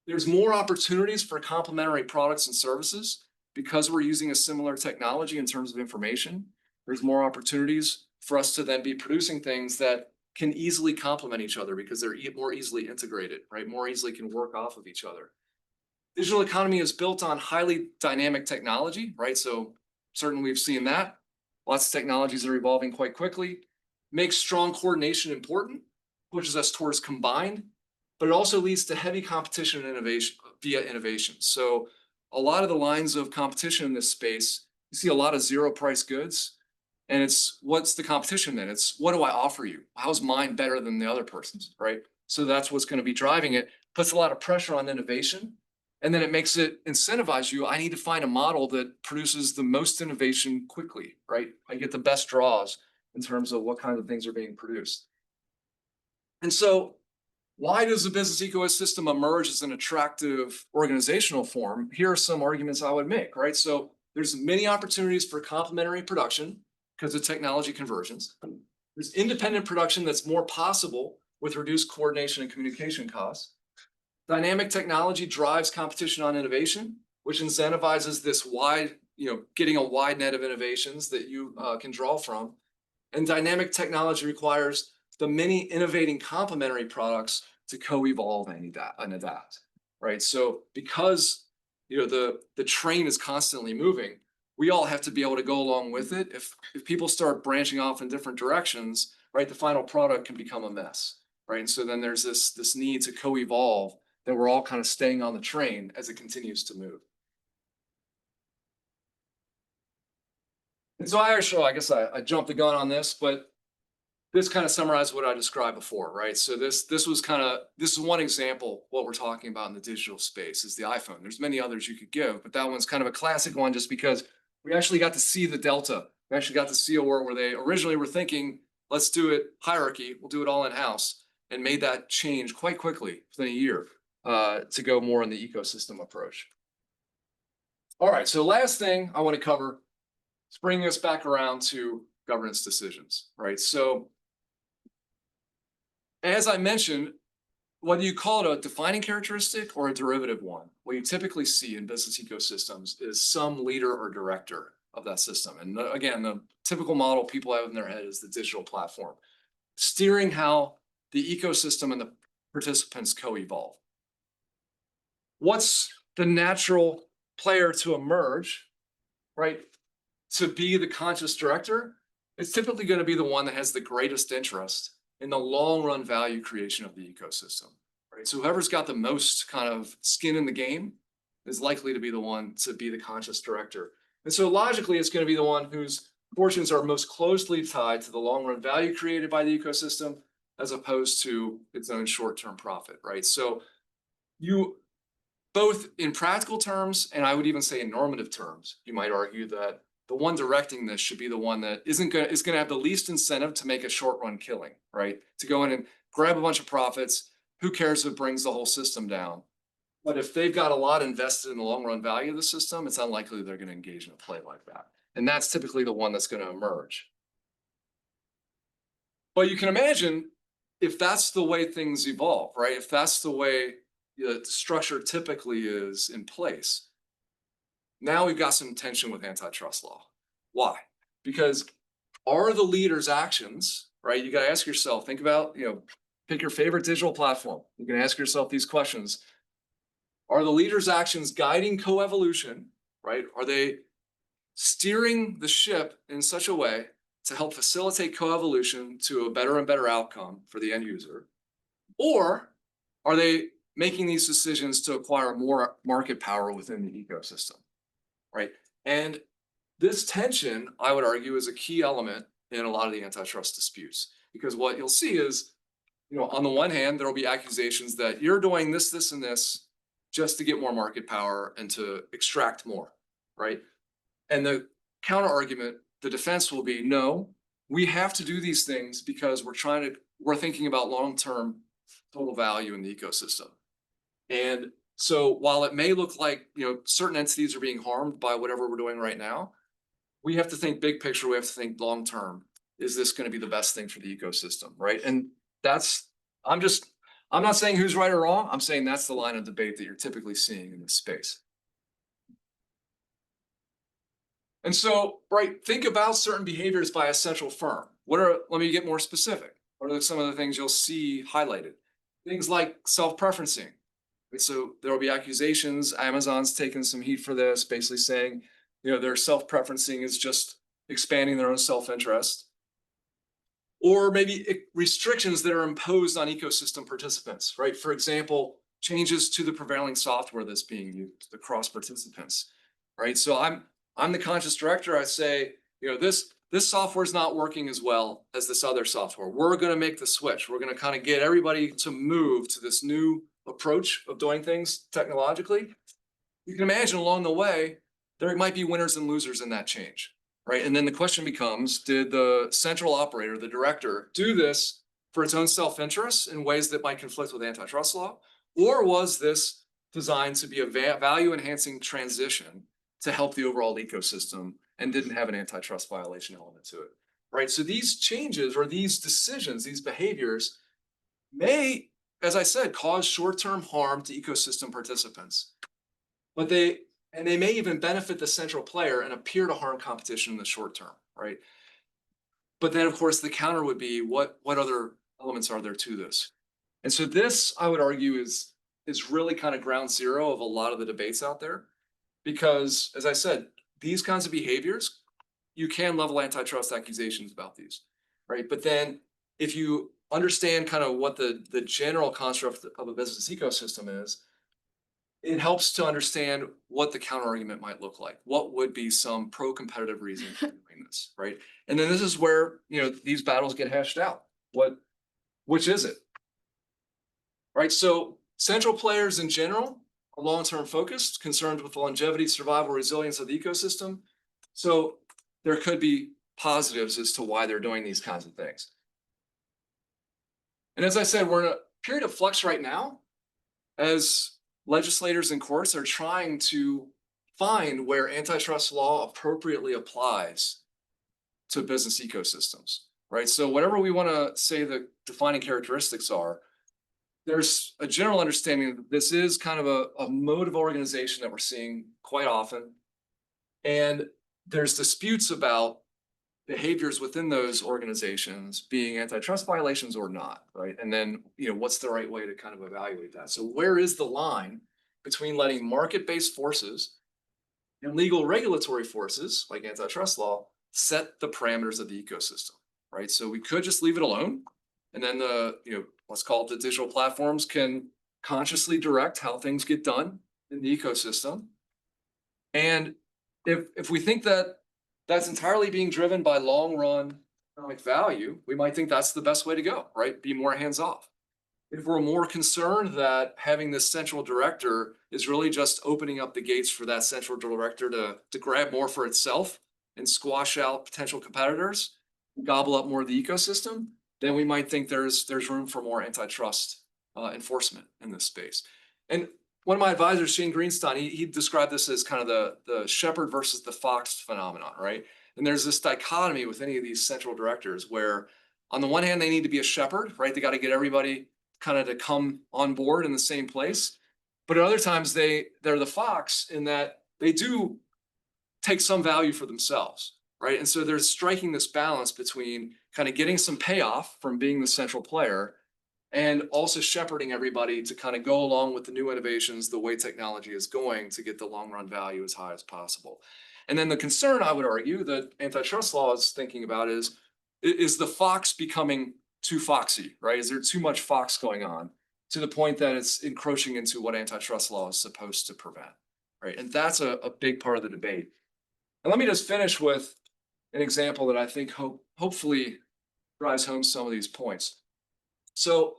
There's more opportunities for complementary products and services because we're using a similar technology in terms of information. There's more opportunities for us to then be producing things that can easily complement each other because they're more easily integrated, right? More easily can work off of each other. Digital economy is built on highly dynamic technology, right? So certainly we've seen that. Lots of technologies are evolving quite quickly. Makes strong coordination important, pushes us towards combined, but it also leads to heavy competition and innovation via innovation. So a lot of the lines of competition in this space, you see a lot of zero price goods. And it's what's the competition then? It's what do I offer you? How's mine better than the other person's, right? So that's what's going to be driving it. Puts a lot of pressure on innovation And then it makes it incentivize you. I need to find a model that produces the most innovation quickly, right? I get the best draws in terms of what kinds of things are being produced. And so why does the business ecosystem emerge as an attractive organizational form? Here are some arguments I would make, right? So there's many opportunities for complementary production because of technology conversions. There's independent production that's more possible with reduced coordination and communication costs. Dynamic technology drives competition on innovation, which incentivizes this wide, getting a wide net of innovations that you can draw from. And dynamic technology requires the many innovating complementary products to co-evolve and adapt, right? So because the train is constantly moving, we all have to be able to go along with it. If people start branching off in different directions, right, the final product can become a mess, right? And so then there's this need to co-evolve, that we're all kind of staying on the train as it continues to move. And so I guess I jumped the gun on this, but this kind of summarizes what I described before, right? So this is one example. What we're talking about in the digital space is the iPhone. There's many others you could give, but that one's kind of a classic one just because we actually got to see the delta. We actually got to see a world where they originally were thinking, let's do it hierarchy, we'll do it all in-house, and made that change quite quickly within a year to go more in the ecosystem approach. All right, so last thing I want to cover is bringing us back around to governance decisions, right? So as I mentioned, whether you call it a defining characteristic or a derivative one, what you typically see in business ecosystems is some leader or director of that system. And again, the typical model people have in their head is the digital platform, steering how the ecosystem and the participants co-evolve. What's the natural player to emerge, right? To be the conscious director, it's typically going to be the one that has the greatest interest in the long run value creation of the ecosystem, right? So whoever's got the most kind of skin in the game is likely to be the one to be the conscious director. And so logically, it's going to be the one whose fortunes are most closely tied to the long run value created by the ecosystem as opposed to its own short-term profit, right? So you, both in practical terms, and I would even say in normative terms, you might argue that the one directing this should be the one that is going to have the least incentive to make a short run killing, right? To go in and grab a bunch of profits. Who cares if it brings the whole system down? But if they've got a lot invested in the long run value of the system, it's unlikely they're going to engage in a play like that. And that's typically the one that's going to emerge. But you can imagine if that's the way things evolve, right? If that's the way the structure typically is in place, now we've got some tension with antitrust law. Why? Because are the leaders' actions, right? You got to ask yourself, think about, pick your favorite digital platform. You can ask yourself these questions. Are the leaders' actions guiding coevolution, right? Are they steering the ship in such a way to help facilitate coevolution to a better and better outcome for the end user? Or are they making these decisions to acquire more market power within the ecosystem? Right. And this tension, I would argue, is a key element in a lot of the antitrust disputes, because what you'll see is, on the one hand, there will be accusations that you're doing this, this, and this just to get more market power and to extract more, right? And the counter argument, the defense will be, no, we have to do these things because we're thinking about long-term total value in the ecosystem. And so while it may look like, certain entities are being harmed by whatever we're doing right now, we have to think big picture. We have to think long term. Is this going to be the best thing for the ecosystem, right? And I'm not saying who's right or wrong. I'm saying that's the line of debate that you're typically seeing in this space. And so, right, think about certain behaviors by a central firm. Let me get more specific. What are some of the things you'll see highlighted? Things like self-preferencing. So there will be accusations. Amazon's taken some heat for this, basically saying, their self-preferencing is just expanding their own self-interest. Or maybe restrictions that are imposed on ecosystem participants, right? For example, changes to the prevailing software that's being used across participants, right? So I'm the conscious director. I say, this software is not working as well as this other software. We're going to make the switch. We're going to kind of get everybody to move to this new approach of doing things technologically. you can imagine along the way, there might be winners and losers in that change, right? And then the question becomes, did the central operator, the director, do this for its own self-interest in ways that might conflict with antitrust law? Or was this designed to be a value-enhancing transition to help the overall ecosystem and didn't have an antitrust violation element to it, right? So these changes or these decisions, these behaviors may, as I said, cause short-term harm to ecosystem participants, but they may even benefit the central player and appear to harm competition in the short term, right? But then, of course, the counter would be what other elements are there to this? And so this, I would argue, is really kind of ground zero of a lot of the debates out there, because, as I said, these kinds of behaviors, you can level antitrust accusations about these, right? But then, if you understand kind of what the general construct of a business ecosystem is, it helps to understand what the counter argument might look like. What would be some pro-competitive reason for doing this, right? And then this is where, these battles get hashed out. Which is it? Right? So central players in general are long-term focused, concerned with the longevity, survival, resilience of the ecosystem. So there could be positives as to why they're doing these kinds of things. And as I said, we're in a period of flux right now as legislators and courts are trying to find where antitrust law appropriately applies to business ecosystems, right? So whatever we want to say the defining characteristics are, there's a general understanding that this is kind of a mode of organization that we're seeing quite often. And there's disputes about behaviors within those organizations being antitrust violations or not, right? And then, what's the right way to kind of evaluate that? So where is the line between letting market-based forces and legal regulatory forces like antitrust law set the parameters of the ecosystem, right? So we could just leave it alone. And then let's call it the digital platforms can consciously direct how things get done in the ecosystem. And if we think that that's entirely being driven by long-run economic value, we might think that's the best way to go, right? Be more hands-off. If we're more concerned that having this central director is really just opening up the gates for that central director to grab more for itself and squash out potential competitors, gobble up more of the ecosystem, then we might think there's room for more antitrust enforcement in this space. And one of my advisors, Shane Greenstein, he described this as kind of the shepherd versus the fox phenomenon, right? And there's this dichotomy with any of these central directors where on the one hand, they need to be a shepherd, right? They got to get everybody kind of to come on board in the same place. But at other times, they're the fox in that they do take some value for themselves, right? And so they're striking this balance between kind of getting some payoff from being the central player and also shepherding everybody to kind of go along with the new innovations, the way technology is going to get the long run value as high as possible. And then the concern, I would argue, that antitrust law is thinking about is the fox becoming too foxy, right? Is there too much fox going on to the point that it's encroaching into what antitrust law is supposed to prevent, right? And that's a big part of the debate. And let me just finish with an example that I think hopefully drives home some of these points. So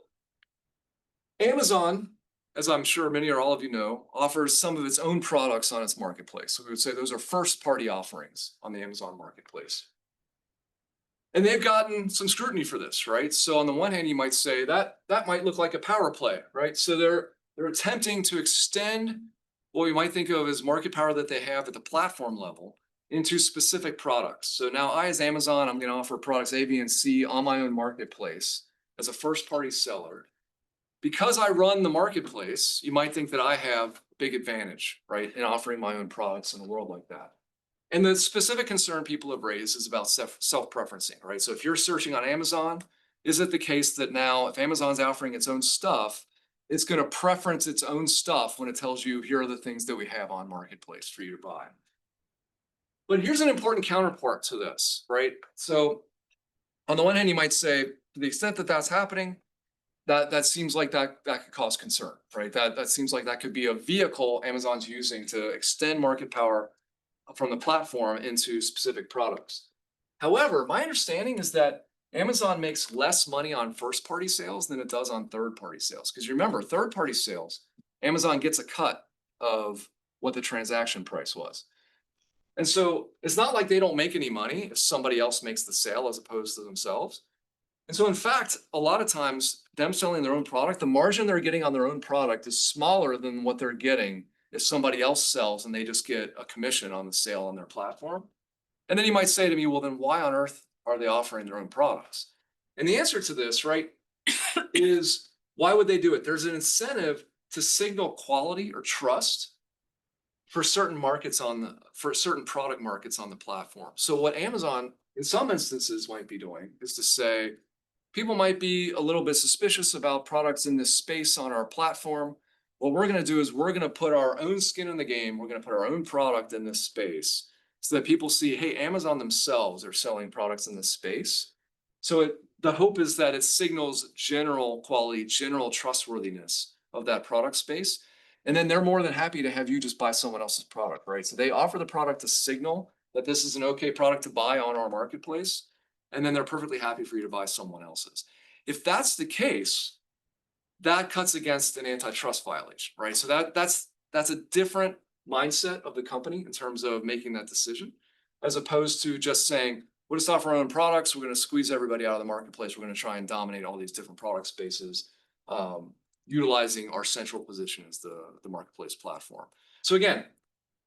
Amazon, as I'm sure many or all of you know, offers some of its own products on its marketplace. So we would say those are first-party offerings on the Amazon marketplace. And they've gotten some scrutiny for this, right? So on the one hand, you might say that might look like a power play, right? So they're attempting to extend what we might think of as market power that they have at the platform level into specific products. So now I, as Amazon, I'm going to offer products A, B, and C on my own marketplace as a first-party seller. Because I run the marketplace, you might think that I have a big advantage, right, in offering my own products in a world like that. And the specific concern people have raised is about self-preferencing, right? So if you're searching on Amazon, is it the case that now if Amazon's offering its own stuff, it's going to preference its own stuff when it tells you, here are the things that we have on marketplace for you to buy? But here's an important counterpart to this, right? So on the one hand, you might say, to the extent that that's happening, that seems like that could cause concern, right? That seems like that could be a vehicle Amazon's using to extend market power from the platform into specific products. However, my understanding is that Amazon makes less money on first-party sales than it does on third-party sales. Because you remember, third-party sales, Amazon gets a cut of what the transaction price was. And so it's not like they don't make any money if somebody else makes the sale as opposed to themselves. And so in fact, a lot of times them selling their own product, the margin they're getting on their own product is smaller than what they're getting if somebody else sells and they just get a commission on the sale on their platform. And then you might say to me, well, then why on earth are they offering their own products? And the answer to this, right, is why would they do it? There's an incentive to signal quality or trust for certain markets for certain product markets on the platform. So what Amazon in some instances might be doing is to say, people might be a little bit suspicious about products in this space on our platform. What we're going to do is we're going to put our own skin in the game. We're going to put our own product in this space so that people see, hey, Amazon themselves are selling products in this space. So the hope is that it signals general quality, general trustworthiness of that product space. And then they're more than happy to have you just buy someone else's product, right? So they offer the product to signal that this is an okay product to buy on our marketplace. And then they're perfectly happy for you to buy someone else's. If that's the case, that cuts against an antitrust violation, right? So that's a different mindset of the company in terms of making that decision, as opposed to just saying, we'll just offer our own products. We're going to squeeze everybody out of the marketplace. We're going to try and dominate all these different product spaces, utilizing our central position as the marketplace platform. So again,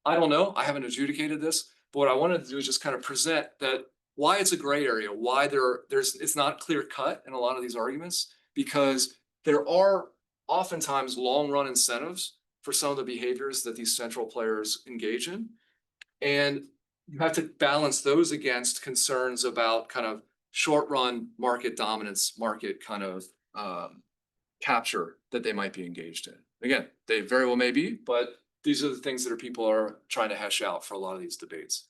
I don't know. I haven't adjudicated this, but what I wanted to do is just kind of present that why it's a gray area, why it's not clear cut in a lot of these arguments, because there are oftentimes long run incentives for some of the behaviors that these central players engage in. And you have to balance those against concerns about kind of short run market dominance, market kind of capture that they might be engaged in. Again, they very well may be, but these are the things that people are trying to hash out for a lot of these debates.